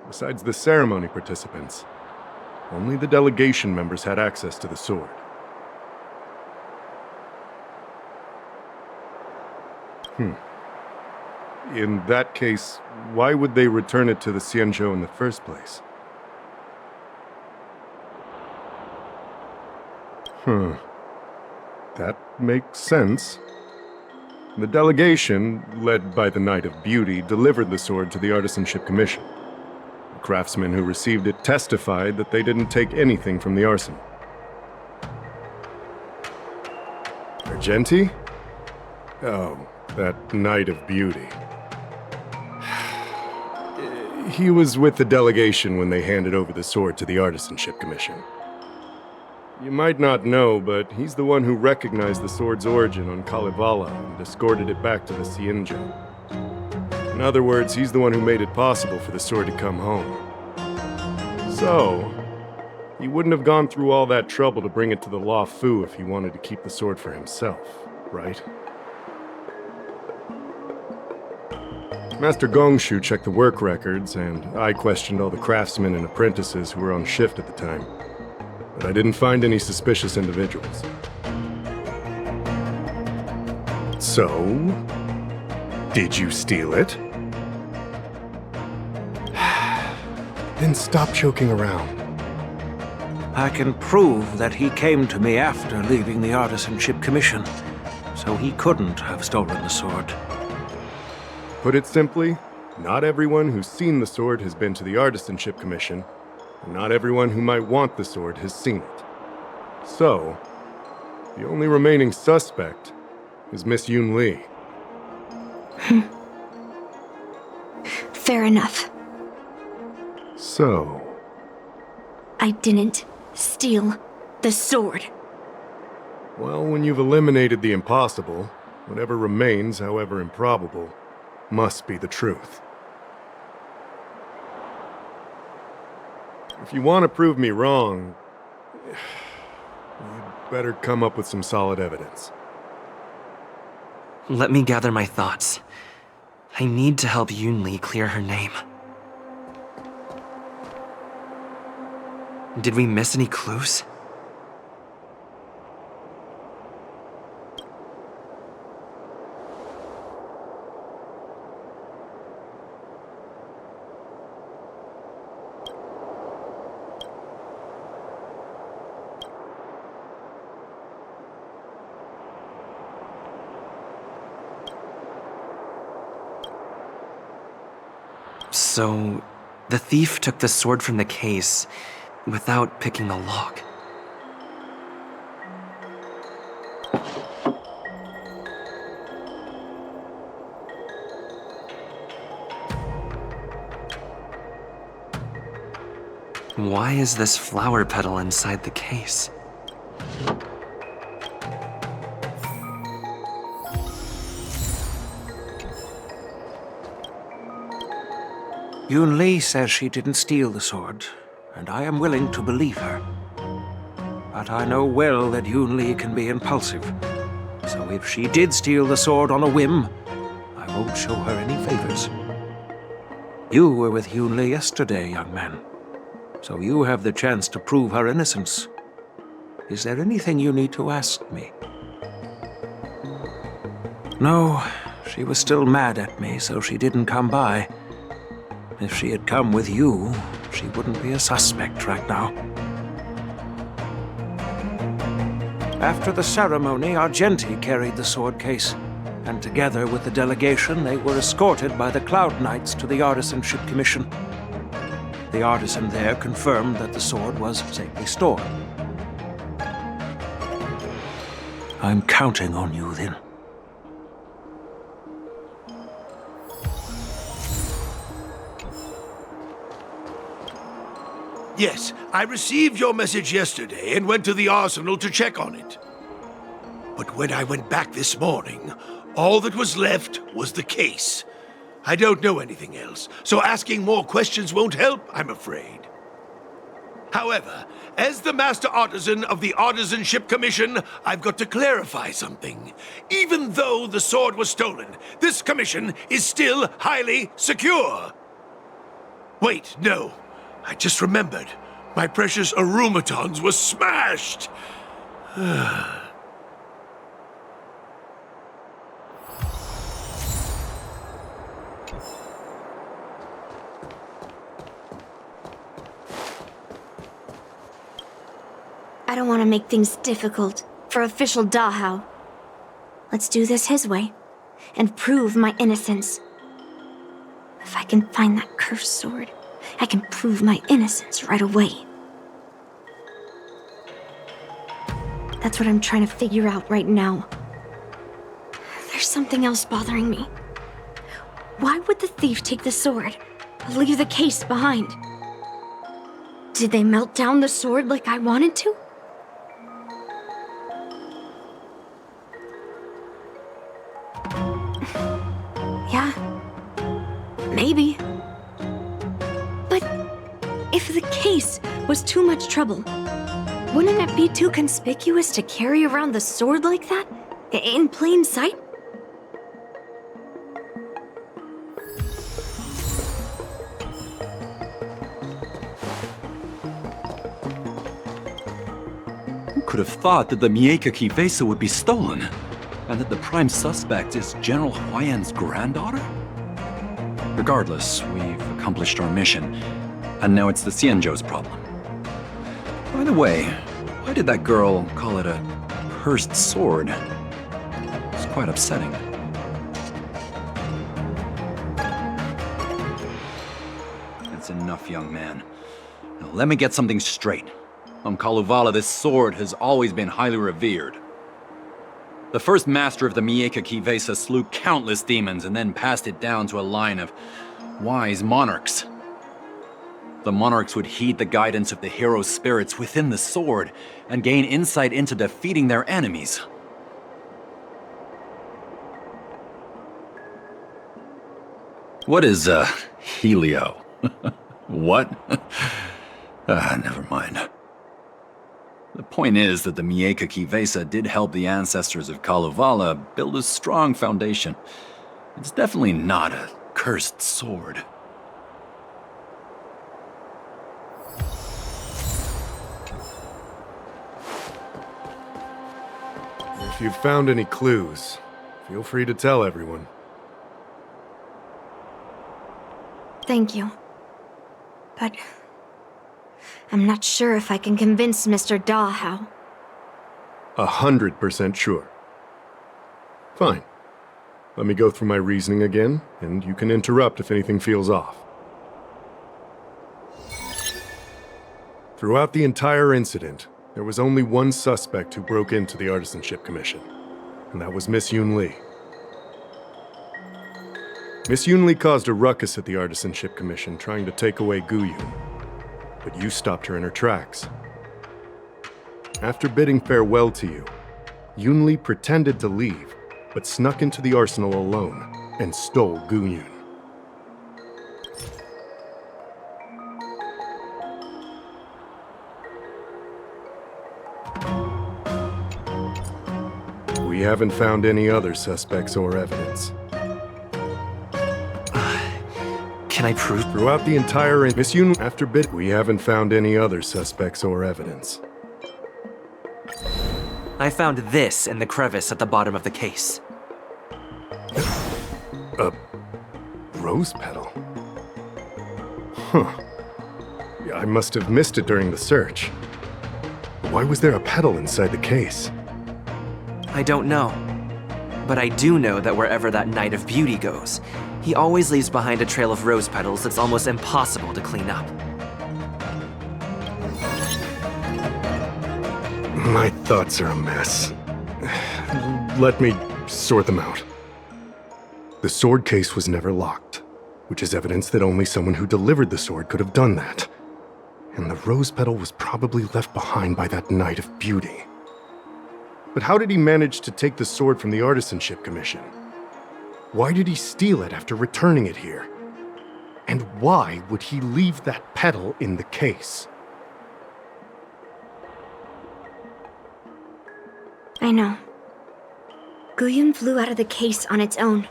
besides the ceremony participants, only the delegation members had access to the sword. In that case, why would they return it to the Xianzhou in the first place? That makes sense. The delegation, led by the Knight of Beauty, delivered the sword to the Artisanship Commission. The craftsmen who received it testified that they didn't take anything from the arsenal. Argenti? Oh, that Knight of Beauty. He was with the delegation when they handed over the sword to the Artisanship Commission. You might not know, but he's the one who recognized the sword's origin on Kalevala and escorted it back to the Xianzhou. In other words, he's the one who made it possible for the sword to come home. So, he wouldn't have gone through all that trouble to bring it to the Law Fu if he wanted to keep the sword for himself, right? Master Gongshu checked the work records, and I questioned all the craftsmen and apprentices who were on shift at the time. But I didn't find any suspicious individuals. So, did you steal it? Then stop joking around. I can prove that he came to me after leaving the Artisanship Commission, so he couldn't have stolen the sword. Put it simply, not everyone who's seen the sword has been to the Artisanship Commission, and not everyone who might want the sword has seen it. So, the only remaining suspect is Miss Yun Li. Fair enough. So... I didn't steal the sword. Well, when you've eliminated the impossible, whatever remains, however improbable, must be the truth. If you want to prove me wrong, you'd better come up with some solid evidence. Let me gather my thoughts. I need to help Yun Li clear her name. Did we miss any clues? So, the thief took the sword from the case without picking the lock. Why is this flower petal inside the case? Yun Li says she didn't steal the sword, and I am willing to believe her. But I know well that Yun Li can be impulsive, so if she did steal the sword on a whim, I won't show her any favors. You were with Yunli yesterday, young man. So you have the chance to prove her innocence. Is there anything you need to ask me? No, she was still mad at me, so she didn't come by. If she had come with you, she wouldn't be a suspect right now. After the ceremony, Argenti carried the sword case, and together with the delegation, they were escorted by the Cloud Knights to the Artisanship Commission. The artisan there confirmed that the sword was safely stored. I'm counting on you, then. Yes, I received your message yesterday and went to the arsenal to check on it. But when I went back this morning, all that was left was the case. I don't know anything else, so asking more questions won't help, I'm afraid. However, as the Master Artisan of the Artisanship Commission, I've got to clarify something. Even though the sword was stolen, this commission is still highly secure. Wait, no. I just remembered. My precious aromatons were smashed! I don't want to make things difficult for official Dahao. Let's do this his way, and prove my innocence. If I can find that cursed sword, I can prove my innocence right away. That's what I'm trying to figure out right now. There's something else bothering me. Why would the thief take the sword, but leave the case behind? Did they melt down the sword like I wanted to? Yeah, maybe. But if the case was too much trouble, wouldn't it be too conspicuous to carry around the sword like that? In plain sight? Who could have thought that the Mieka Kivesa would be stolen? And that the prime suspect is General Huayan's granddaughter? Regardless, we've accomplished our mission, and now it's the Xianzhou's problem. By the way, why did that girl call it a cursed sword? It's quite upsetting. That's enough, young man. Now let me get something straight. On Kalevala, this sword has always been highly revered. The first master of the Mieka Kivesa slew countless demons and then passed it down to a line of wise monarchs. The monarchs would heed the guidance of the hero spirits within the sword and gain insight into defeating their enemies. What is, Helio? What? Never mind. The point is that the Mieka Kivesa did help the ancestors of Kalevala build a strong foundation. It's definitely not a cursed sword. If you've found any clues, feel free to tell everyone. Thank you. But I'm not sure if I can convince Mr. Dahao. 100% sure. Fine. Let me go through my reasoning again, and you can interrupt if anything feels off. Throughout the entire incident, there was only one suspect who broke into the Artisanship Commission, and that was Miss Yunli. Miss Yunli caused a ruckus at the Artisanship Commission trying to take away Guyun, but you stopped her in her tracks. After bidding farewell to you, Yunli pretended to leave, but snuck into the arsenal alone and stole Guyun. We haven't found any other suspects or evidence. Can I prove? Throughout the entire Miss Yun, after bit, we haven't found any other suspects or evidence. I found this in the crevice at the bottom of the case. A rose petal? Huh. Yeah, I must have missed it during the search. Why was there a petal inside the case? I don't know. But I do know that wherever that Knight of Beauty goes, he always leaves behind a trail of rose petals that's almost impossible to clean up. My thoughts are a mess. Let me sort them out. The sword case was never locked, which is evidence that only someone who delivered the sword could have done that. And the rose petal was probably left behind by that Knight of Beauty. But how did he manage to take the sword from the Artisanship Commission? Why did he steal it after returning it here? And why would he leave that petal in the case? I know. Guyun flew out of the case on its own.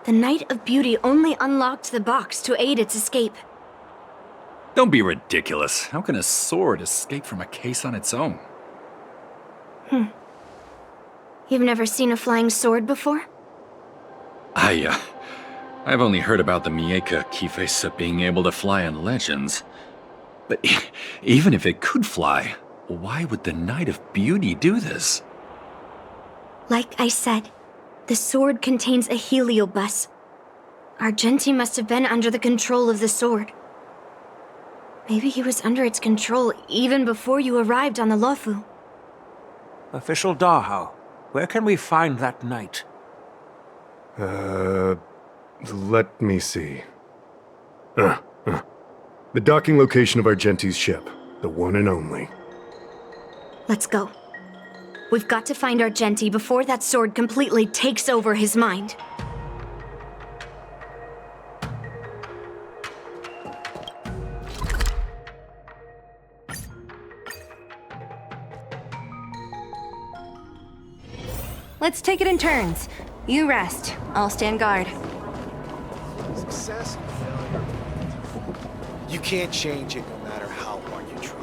The Knight of Beauty only unlocked the box to aid its escape. Don't be ridiculous. How can a sword escape from a case on its own? You've never seen a flying sword before? I've only heard about the Mieka Kifesa being able to fly in legends. But even if it could fly, why would the Knight of Beauty do this? Like I said, the sword contains a heliobus. Argenti must have been under the control of the sword. Maybe he was under its control even before you arrived on the Lofu. Official Dahao, where can we find that knight? Let me see. The docking location of Argenti's ship, the one and only. Let's go. We've got to find Argenti before that sword completely takes over his mind. Let's take it in turns. You rest. I'll stand guard. Success and failure. You can't change it no matter how hard you try.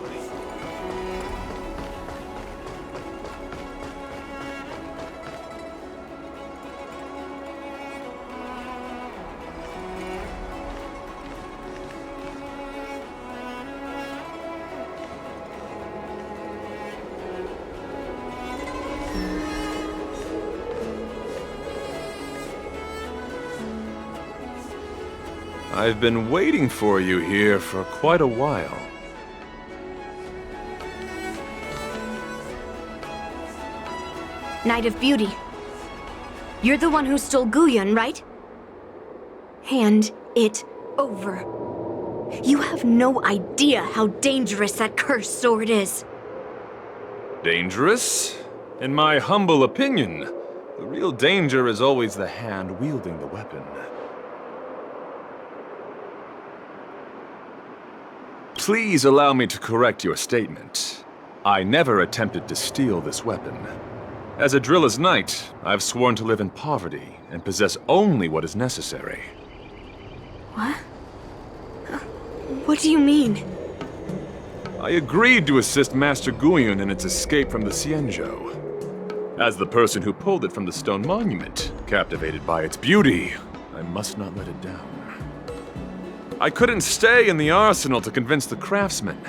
I've been waiting for you here for quite a while. Knight of Beauty. You're the one who stole Guyun, right? Hand it over. You have no idea how dangerous that cursed sword is. Dangerous? In my humble opinion, the real danger is always the hand wielding the weapon. Please allow me to correct your statement. I never attempted to steal this weapon. As a Drilla's knight, I've sworn to live in poverty and possess only what is necessary. What? What do you mean? I agreed to assist Master Guyun in its escape from the Xianzhou. As the person who pulled it from the stone monument, captivated by its beauty, I must not let it down. I couldn't stay in the arsenal to convince the craftsman,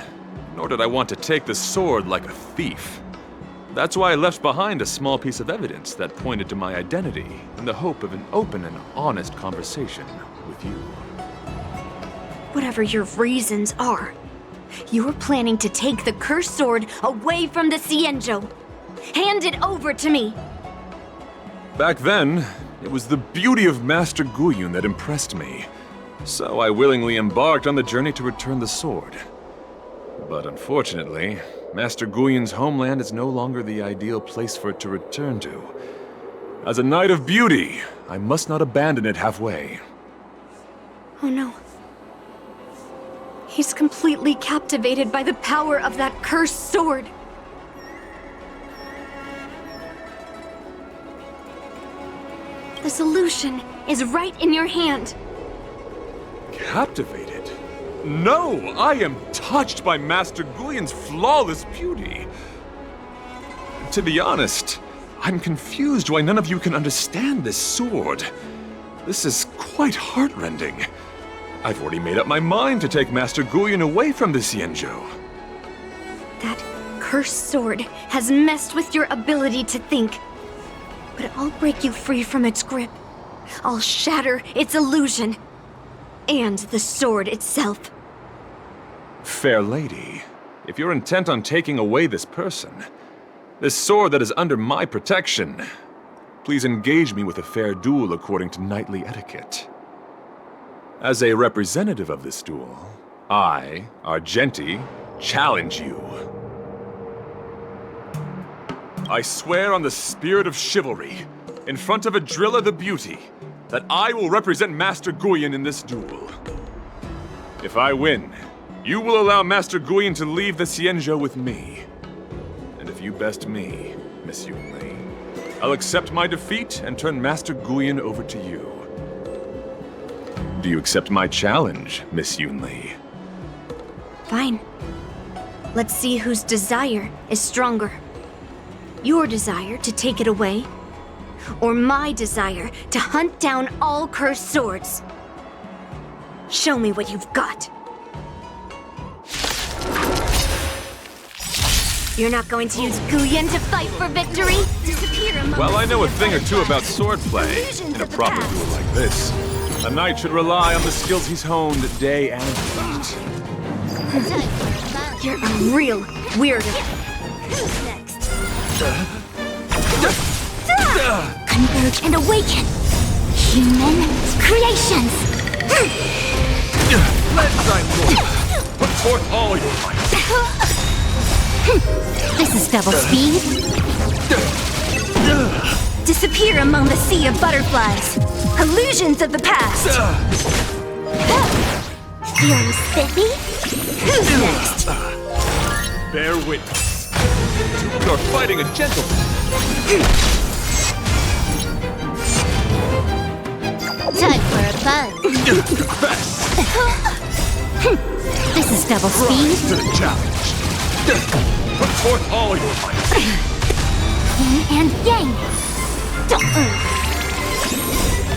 nor did I want to take the sword like a thief. That's why I left behind a small piece of evidence that pointed to my identity in the hope of an open and honest conversation with you. Whatever your reasons are, you're planning to take the cursed sword away from the Xianzhou. Hand it over to me! Back then, it was the beauty of Master Guyun that impressed me. So I willingly embarked on the journey to return the sword. But unfortunately, Master Guyun's homeland is no longer the ideal place for it to return to. As a Knight of Beauty, I must not abandon it halfway. Oh no. He's completely captivated by the power of that cursed sword. The solution is right in your hand. captivated. No, I am touched by Master Guyon's flawless beauty. To be honest, I'm confused why none of you can understand this sword. This is quite heartrending. I've already made up my mind to take Master Guyon away from the Xianzhou. That cursed sword has messed with your ability to think. But I'll break you free from its grip. I'll shatter its illusion. And the sword itself. Fair lady, if you're intent on taking away this person, this sword that is under my protection, please engage me with a fair duel according to knightly etiquette. As a representative of this duel, I, Argenti, challenge you. I swear on the spirit of chivalry, in front of Adrilla the Beauty, that I will represent Master Guyon in this duel. If I win, you will allow Master Guyon to leave the Xianzhou with me. And if you best me, Miss Yunli, I'll accept my defeat and turn Master Guyon over to you. Do you accept my challenge, Miss Yunli? Fine. Let's see whose desire is stronger. Your desire to take it away, or my desire to hunt down all cursed swords. Show me what you've got. You're not going to use Guyon to fight for victory? Disappear among Well, I know a the thing or two about fireflies. swordplay. Illusions In a of the proper past. duel like this, a knight should rely on the skills he's honed day and night. You're a real weirdo. Who's next? Converge and awaken! Human creations! Let's shine forth! Put forth all your might! This is double speed. Disappear among the sea of butterflies. Illusions of the past. Feeling spiffy? Who's next? Bear witness. You're fighting a gentleman. Time for a buzz. Confess! This is double Rise speed. to the challenge. Put forth all your might. Yin and yang.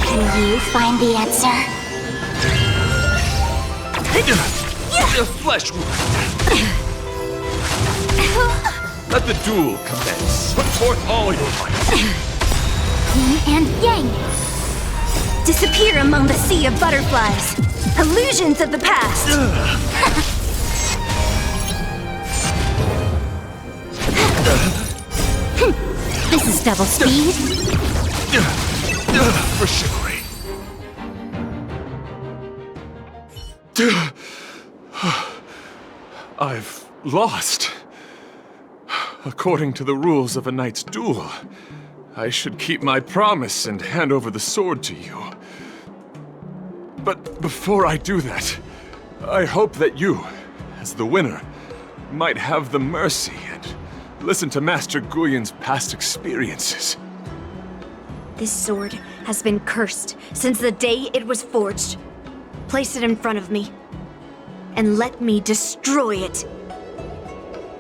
Can you find the answer? The flesh wound. Let the duel commence. Put forth all your might. Yin and yang. Disappear among the sea of butterflies. Illusions of the past. This is double speed. For chivalry. I've lost. According to the rules of a knight's duel, I should keep my promise and hand over the sword to you. But before I do that, I hope that you, as the winner, might have the mercy and listen to Master Guyon's past experiences. This sword has been cursed since the day it was forged. Place it in front of me, and let me destroy it.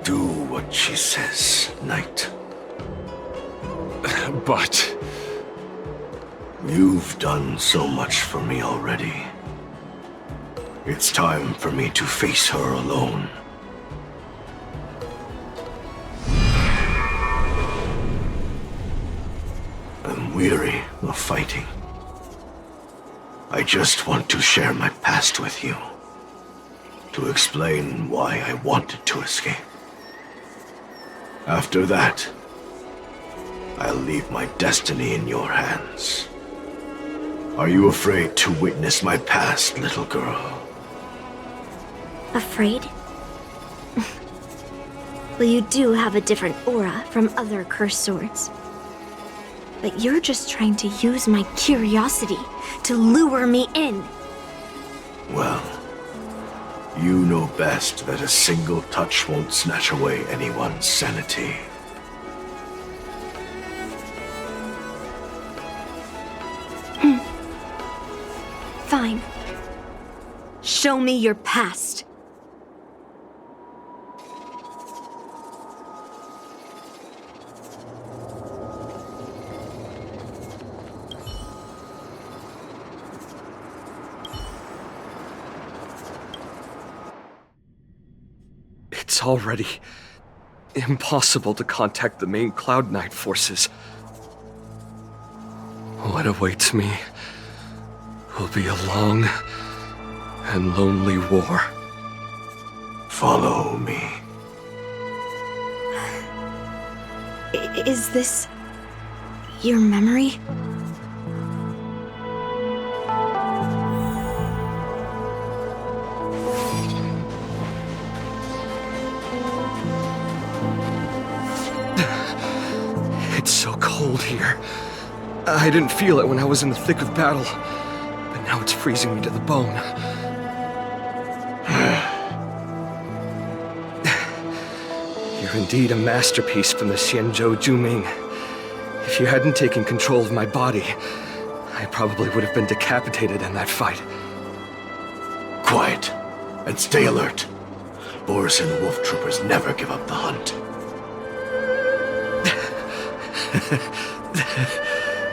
Do what she says, knight. But You've done so much for me already. It's time for me to face her alone. I'm weary of fighting. I just want to share my past with you. To explain why I wanted to escape. After that, I'll leave my destiny in your hands. Are you afraid to witness my past, little girl? Afraid? Well, you do have a different aura from other cursed swords. But you're just trying to use my curiosity to lure me in. Well, you know best that a single touch won't snatch away anyone's sanity. Fine. Show me your past. It's already impossible to contact the main Cloud Knight forces. What awaits me will be a long and lonely war. Follow me. Is this your memory? It's so cold here. I didn't feel it when I was in the thick of battle, but now it's freezing me to the bone. You're indeed a masterpiece from the Xianzhou Juming. If you hadn't taken control of my body, I probably would have been decapitated in that fight. Quiet, and stay alert. Boris and Wolf Troopers never give up the hunt.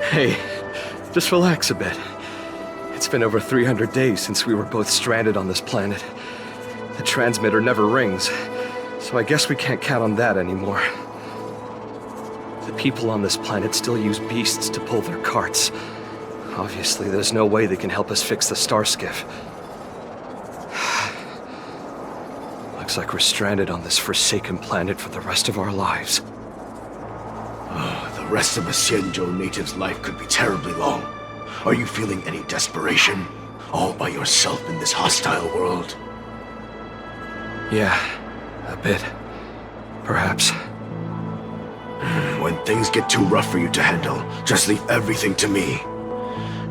Hey, just relax a bit. It's been over 300 days since we were both stranded on this planet. The transmitter never rings, so I guess we can't count on that anymore. The people on this planet still use beasts to pull their carts. Obviously, there's no way they can help us fix the star skiff. Looks like we're stranded on this forsaken planet for the rest of our lives. The rest of a Xianzhou native's life could be terribly long. Are you feeling any desperation? All by yourself in this hostile world? Yeah, a bit. Perhaps. When things get too rough for you to handle, just leave everything to me.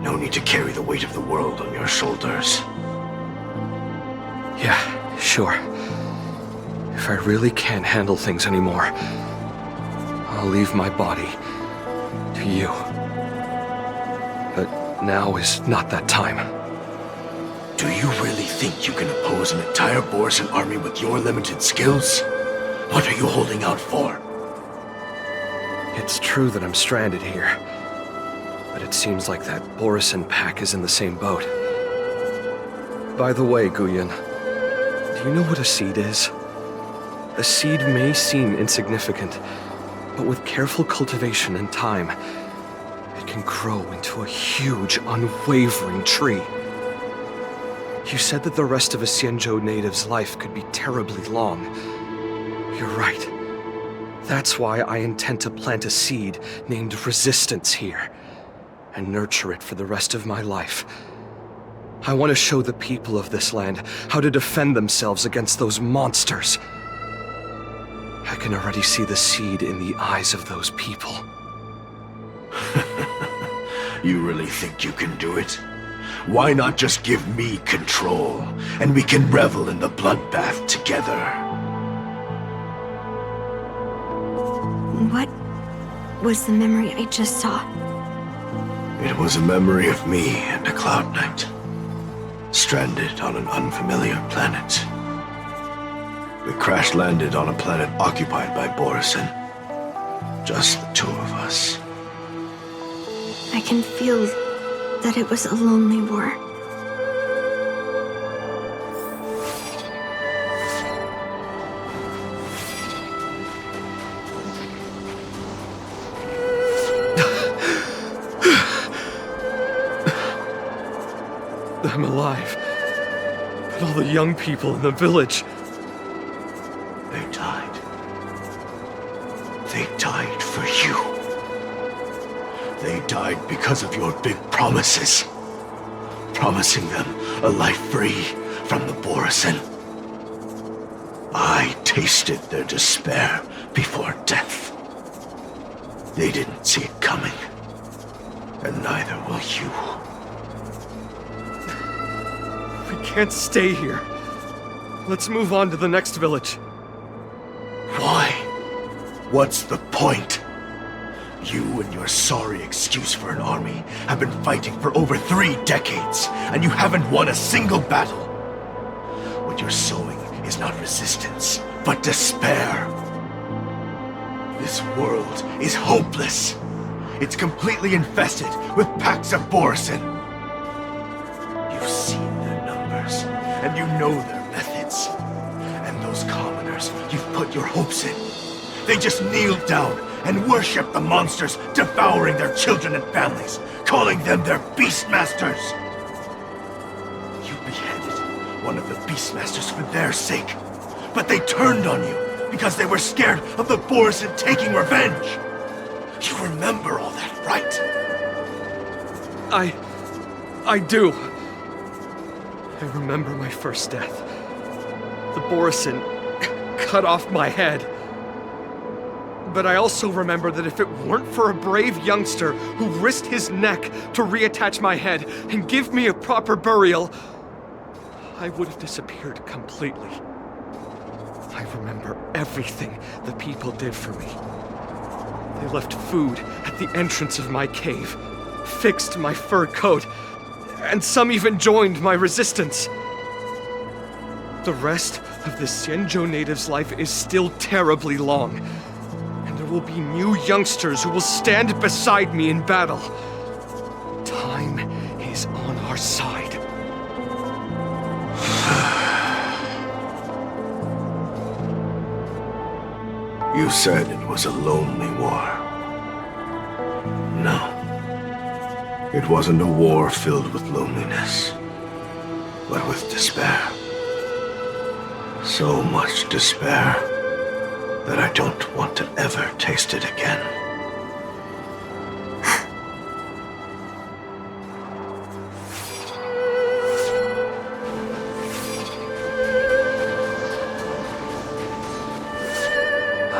No need to carry the weight of the world on your shoulders. Yeah, sure. If I really can't handle things anymore, I'll leave my body to you. But now is not that time. Do you really think you can oppose an entire Borisan army with your limited skills? What are you holding out for? It's true that I'm stranded here, but it seems like that Borisan pack is in the same boat. By the way, Guyan, do you know what a seed is? A seed may seem insignificant, but with careful cultivation and time, it can grow into a huge, unwavering tree. You said that the rest of a Xianzhou native's life could be terribly long. You're right. That's why I intend to plant a seed named Resistance here, and nurture it for the rest of my life. I want to show the people of this land how to defend themselves against those monsters. I can already see the seed in the eyes of those people. You really think you can do it? Why not just give me control, and we can revel in the bloodbath together? What was the memory I just saw? It was a memory of me and a Cloud Knight, stranded on an unfamiliar planet. We crash-landed on a planet occupied by Borisan. Just the two of us. I can feel that it was a lonely war. I'm alive. But all the young people in the village... They died. They died for you. They died because of your big promises. Promising them a life free from the Borisan. I tasted their despair before death. They didn't see it coming. And neither will you. We can't stay here. Let's move on to the next village. Why? What's the point? You and your sorry excuse for an army have been fighting for over 3 decades, and you haven't won a single battle. what you're sowing is not resistance, but despair. This world is hopeless. It's completely infested with packs of Borisin. You've seen their numbers, and you know their methods. And those commoners you've put your hopes in, they just kneel down and worship the monsters devouring their children and families, calling them their Beastmasters. You beheaded one of the Beastmasters for their sake, but they turned on you because they were scared of the Borisin taking revenge. You remember all that, right? I do. I remember my first death. The Borisin cut off my head. But I also remember that if it weren't for a brave youngster who risked his neck to reattach my head and give me a proper burial, I would have disappeared completely. I remember everything the people did for me. They left food at the entrance of my cave, fixed my fur coat, and some even joined my resistance. The rest of the Xianzhou native's life is still terribly long, and there will be new youngsters who will stand beside me in battle. Time is on our side. You said it was a lonely war. No. It wasn't a war filled with loneliness, but with despair. So much despair that I don't want to ever taste it again.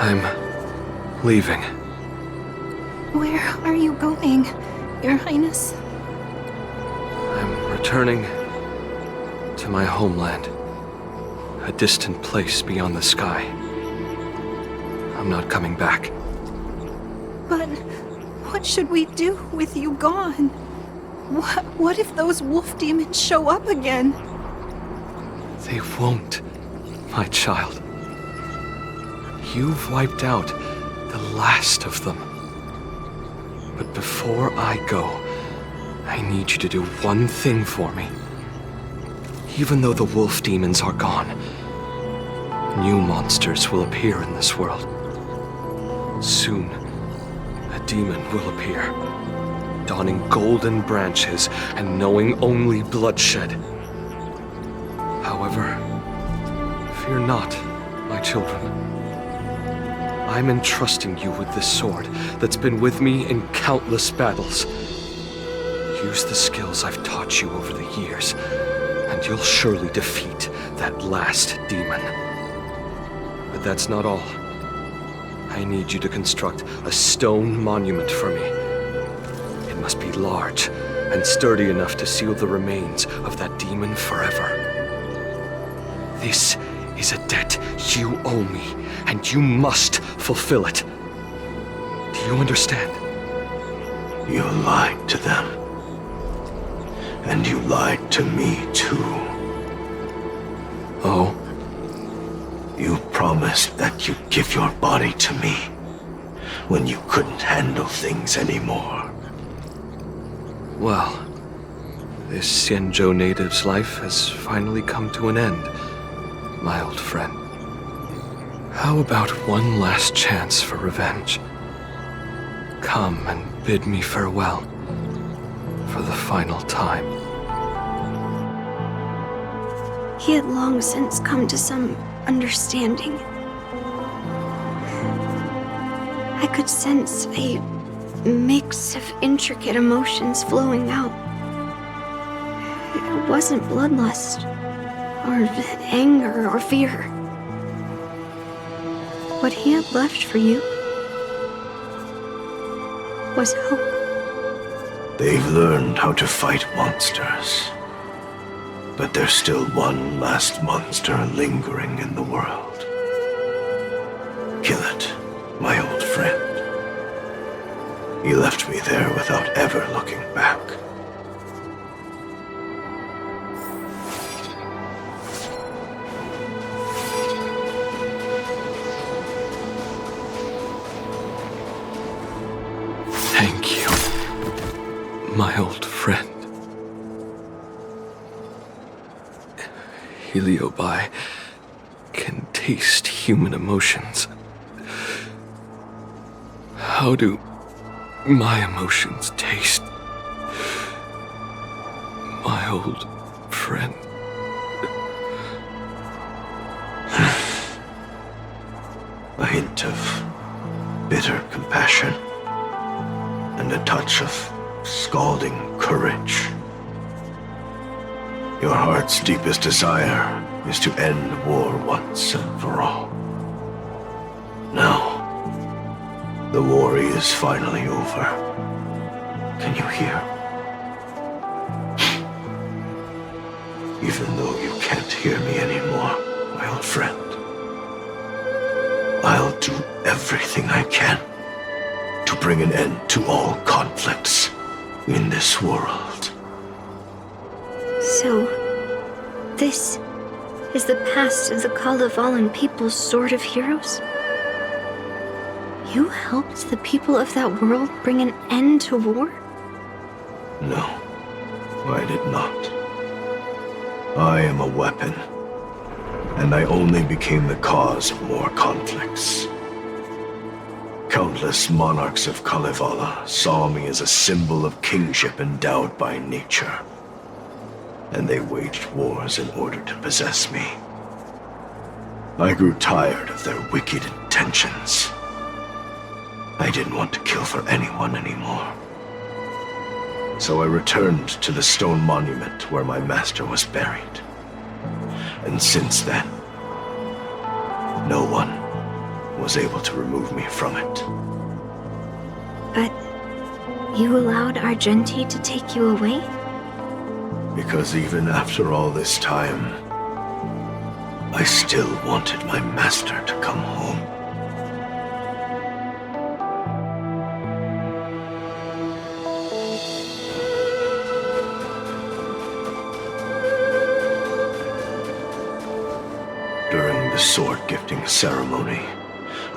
I'm leaving. Where are you going, Your Highness? I'm returning to my homeland, a distant place beyond the sky. I'm not coming back. But what should we do with you gone? What if those wolf demons show up again? They won't, my child. You've wiped out the last of them. But before I go, I need you to do one thing for me. Even though the wolf demons are gone, new monsters will appear in this world. Soon, a demon will appear, donning golden branches and knowing only bloodshed. However, fear not, my children. I'm entrusting you with this sword that's been with me in countless battles. Use the skills I've taught you over the years, and you'll surely defeat that last demon. But that's not all. I need you to construct a stone monument for me. It must be large and sturdy enough to seal the remains of that demon forever. This is a debt you owe me, and you must fulfill it. Do you understand? You lied to them. And you lied to me, too. Oh? You promised that you'd give your body to me when you couldn't handle things anymore. Well, this Xianzhou native's life has finally come to an end, my old friend. How about one last chance for revenge? Come and bid me farewell for the final time. He had long since come to some understanding. I could sense a mix of intricate emotions flowing out. It wasn't bloodlust, or anger, or fear. What he had left for you was hope. They've learned how to fight monsters. But there's still one last monster lingering in the world. Kill it, my old friend. He left me there without ever looking back. My old friend. Heliobi can taste human emotions. How do my emotions taste? My old friend. A hint of bitter compassion and a touch of scalding courage. Your heart's deepest desire is to end war once and for all. Now, the war is finally over. Can you hear? Even though you can't hear me anymore, my old friend, I'll do everything I can to bring an end to all conflicts in this world. So, this is the past of the Kalevalan people's Sword of Heroes? You helped the people of that world bring an end to war? No, I did not. I am a weapon, and I only became the cause of more conflicts. Countless monarchs of Kalevala saw me as a symbol of kingship endowed by nature, and they waged wars in order to possess me. I grew tired of their wicked intentions. I didn't want to kill for anyone anymore. So I returned to the stone monument where my master was buried. And since then, no one was able to remove me from it. But you allowed Argenti to take you away? Because even after all this time, I still wanted my master to come home. During the sword gifting ceremony,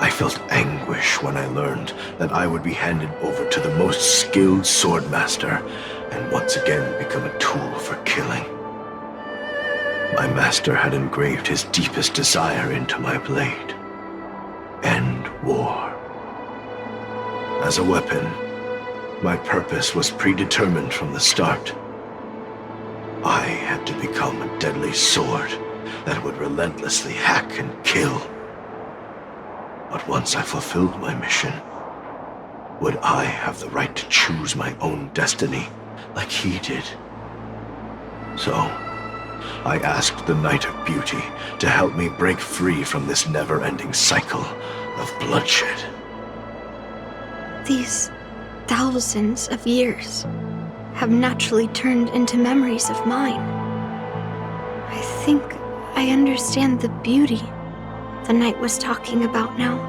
I felt anguish when I learned that I would be handed over to the most skilled swordmaster and once again become a tool for killing. My master had engraved his deepest desire into my blade. End war. As a weapon, my purpose was predetermined from the start. I had to become a deadly sword that would relentlessly hack and kill. But once I fulfilled my mission, would I have the right to choose my own destiny like he did? So, I asked the Knight of Beauty to help me break free from this never-ending cycle of bloodshed. These thousands of years have naturally turned into memories of mine. I think I understand the beauty the knight was talking about now.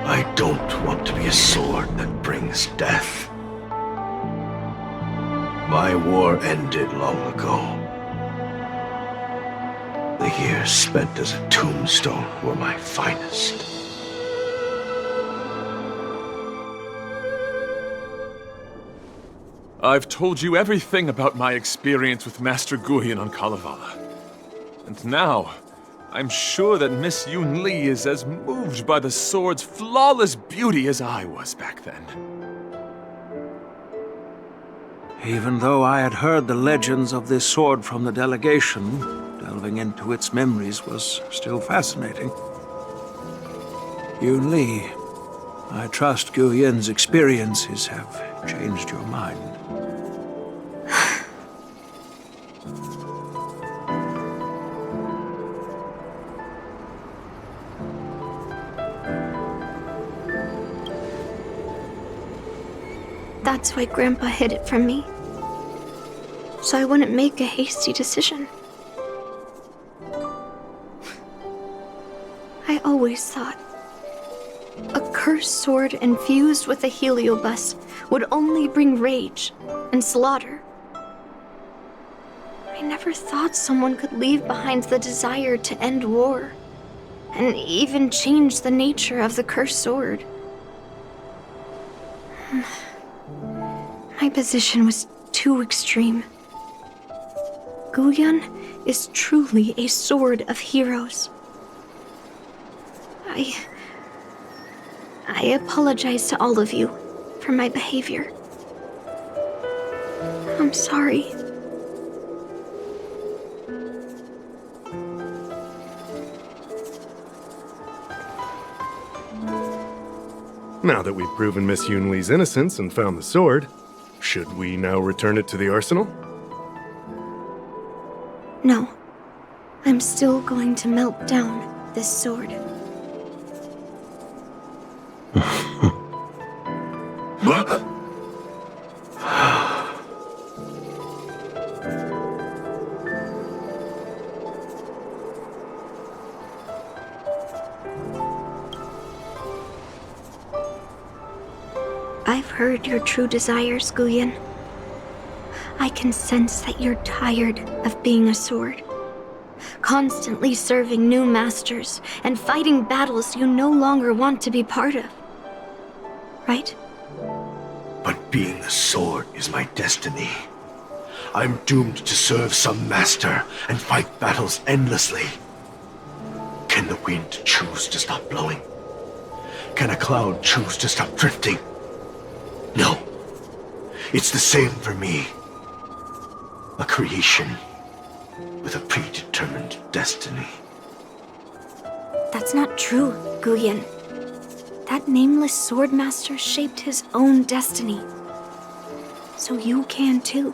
I don't want to be a sword that brings death. My war ended long ago. The years spent as a tombstone were my finest. I've told you everything about my experience with Master Guyan on Kalevala. And now, I'm sure that Miss Yun Li is as moved by the sword's flawless beauty as I was back then. Even though I had heard the legends of this sword from the delegation, delving into its memories was still fascinating. Yun Li, I trust Guyan's experiences have changed your mind. That's why Grandpa hid it from me. So I wouldn't make a hasty decision. I always thought a cursed sword infused with a heliobus would only bring rage and slaughter. I never thought someone could leave behind the desire to end war, and even change the nature of the cursed sword. My position was too extreme. Guyan is truly a sword of heroes. I apologize to all of you for my behavior. I'm sorry. Now that we've proven Miss Yunli's innocence and found the sword, should we now return it to the arsenal? No. I'm still going to melt down this sword. I've heard your true desires, Guyan. I can sense that you're tired of being a sword. Constantly serving new masters and fighting battles you no longer want to be part of. Right? But being a sword is my destiny. I'm doomed to serve some master and fight battles endlessly. Can the wind choose to stop blowing? Can a cloud choose to stop drifting? No. It's the same for me. A creation with a predetermined destiny. That's not true, Guyan. That nameless swordmaster shaped his own destiny. So you can too.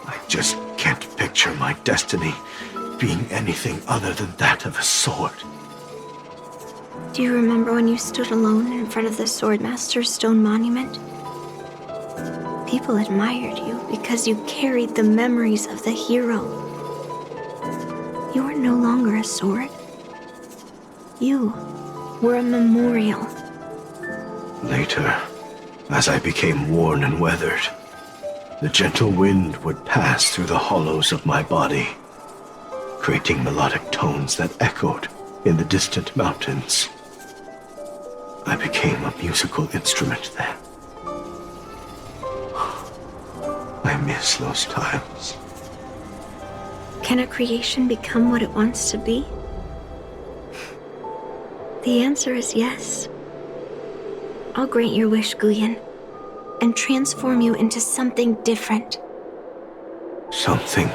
I just can't picture my destiny being anything other than that of a sword. Do you remember when you stood alone in front of the swordmaster's stone monument? People admired you because you carried the memories of the hero. You are no longer a sword. You were a memorial. Later, as I became worn and weathered, the gentle wind would pass through the hollows of my body, creating melodic tones that echoed in the distant mountains. I became a musical instrument then. I miss those times. Can a creation become what it wants to be? The answer is yes. I'll grant your wish, Guyan, and transform you into something different. Something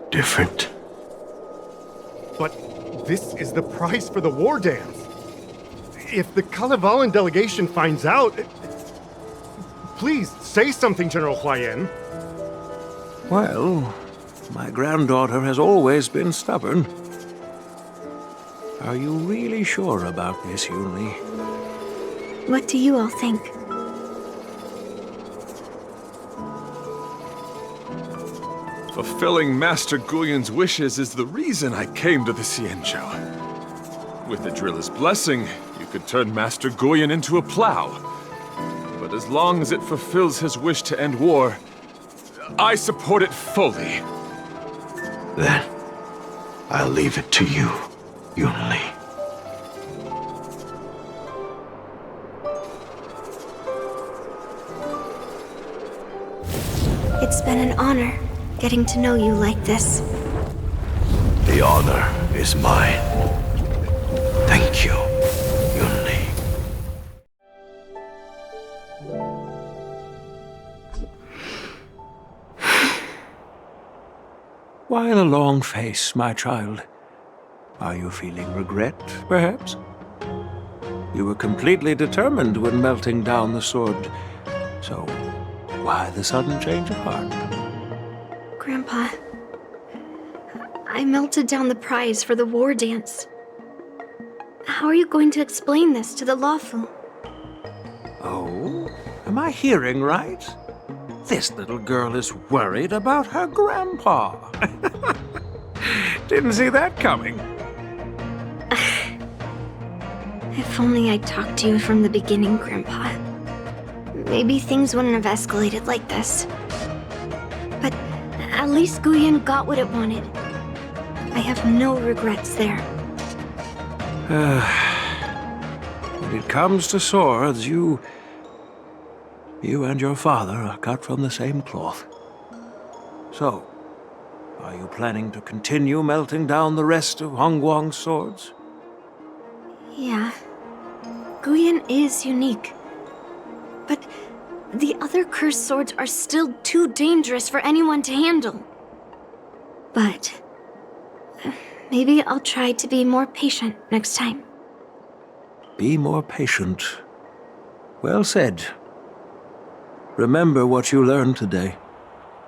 different? But this is the price for the war dance. If the Kalevalan delegation finds out... Please, say something, General Huayan. Well, my granddaughter has always been stubborn. Are you really sure about this, Yunli? What do you all think? Fulfilling Master Guyan's wishes is the reason I came to the Xianzhou. With the driller's blessing, you could turn Master Guyan into a plow. But as long as it fulfills his wish to end war, I support it fully. Then, I'll leave it to you, Yunli. It's been an honor getting to know you like this. The honor is mine. Thank you, Yunli. Why the long face, my child? Are you feeling regret, perhaps? You were completely determined when melting down the sword, so why the sudden change of heart? Grandpa, I melted down the prize for the war dance. How are you going to explain this to the Luofu? Oh, am I hearing right? This little girl is worried about her grandpa. Didn't see that coming. If only I'd talked to you from the beginning, Grandpa. Maybe things wouldn't have escalated like this. But at least Guyan got what it wanted. I have no regrets there. When it comes to swords, you You and your father are cut from the same cloth. So, are you planning to continue melting down the rest of Hongguang's swords? Yeah. Guyan is unique. But the other cursed swords are still too dangerous for anyone to handle. But maybe I'll try to be more patient next time. Be more patient. Well said. Remember what you learned today,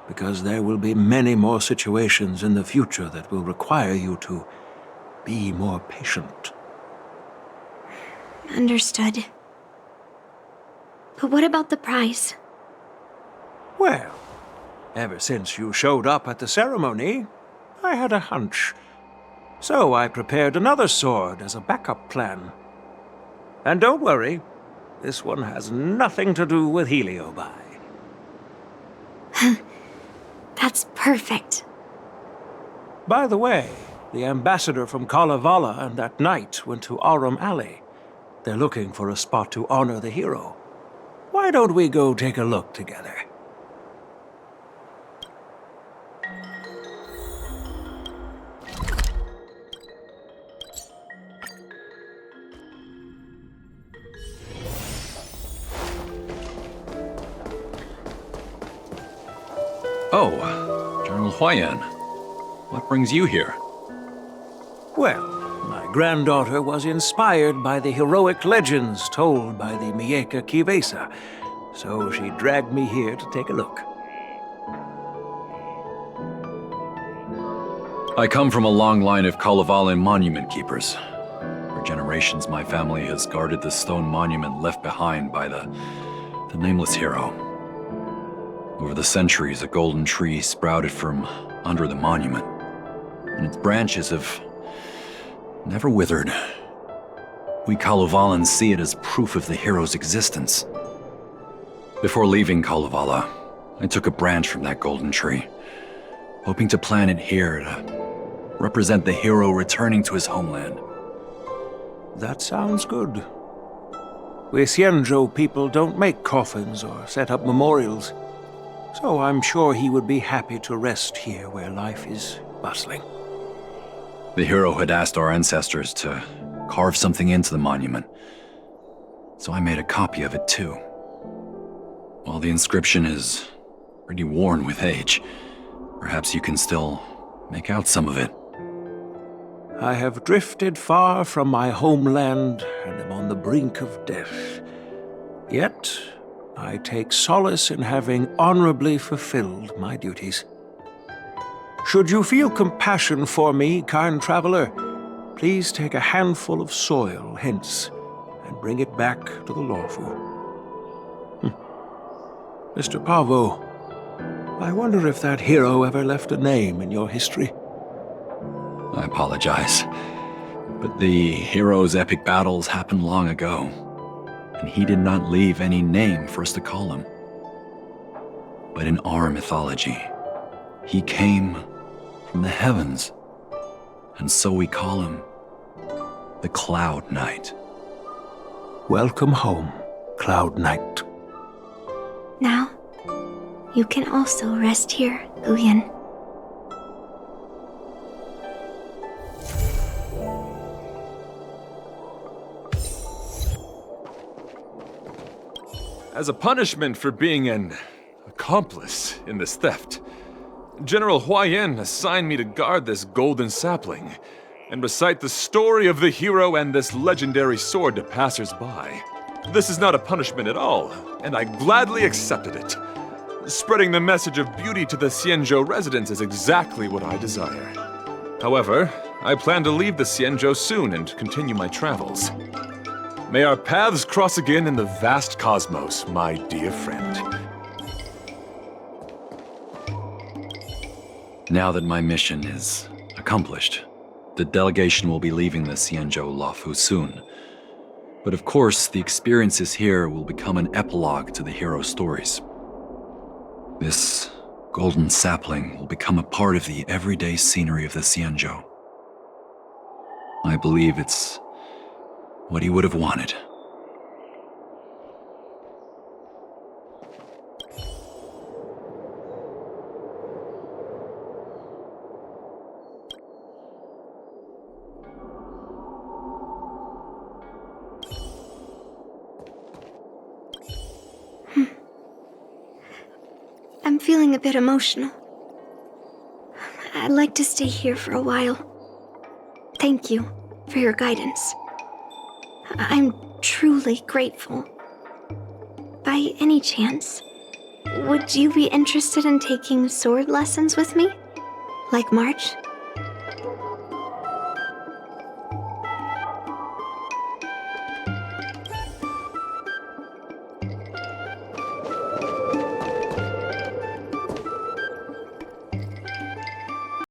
because there will be many more situations in the future that will require you to be more patient. Understood. But what about the prize? Well, ever since you showed up at the ceremony, I had a hunch. So I prepared another sword as a backup plan. And don't worry, this one has nothing to do with Heliobi. That's perfect. By the way, the ambassador from Kalevala and that knight went to Arum Alley. They're looking for a spot to honor the hero. Why don't we go take a look together? Oh, General Huayan. What brings you here? Well, my granddaughter was inspired by the heroic legends told by the Mieka Kivesa, so she dragged me here to take a look. I come from a long line of Kalavalan monument keepers. For generations, my family has guarded the stone monument left behind by the nameless hero. Over the centuries, a golden tree sprouted from under the monument, and its branches have never withered. We Kalevalans see it as proof of the hero's existence. Before leaving Kalevala, I took a branch from that golden tree, hoping to plant it here to represent the hero returning to his homeland. That sounds good. We Xianzhou people don't make coffins or set up memorials, so I'm sure he would be happy to rest here where life is bustling. The hero had asked our ancestors to carve something into the monument, so I made a copy of it too. While the inscription is pretty worn with age, perhaps you can still make out some of it. I have drifted far from my homeland and am on the brink of death. Yet, I take solace in having honorably fulfilled my duties. Should you feel compassion for me, kind traveler, please take a handful of soil hence and bring it back to the Lawfu. Mr. Pavo, I wonder if that hero ever left a name in your history. I apologize, but the hero's epic battles happened long ago, and he did not leave any name for us to call him. But in our mythology, he came from the heavens, and so we call him the Cloud Knight. Welcome home, Cloud Knight. Now, you can also rest here, Guyan. As a punishment for being an accomplice in this theft, General Huayan assigned me to guard this golden sapling and recite the story of the hero and this legendary sword to passers-by. This is not a punishment at all, and I gladly accepted it. Spreading the message of beauty to the Xianzhou residents is exactly what I desire. However, I plan to leave the Xianzhou soon and continue my travels. May our paths cross again in the vast cosmos, my dear friend. Now that my mission is accomplished, the delegation will be leaving the Xianzhou Lawfu soon. But of course, the experiences here will become an epilogue to the hero's stories. This golden sapling will become a part of the everyday scenery of the Xianzhou. I believe it's what he would have wanted. I'm feeling a bit emotional. I'd like to stay here for a while. Thank you for your guidance. I'm truly grateful. By any chance, would you be interested in taking sword lessons with me? Like March?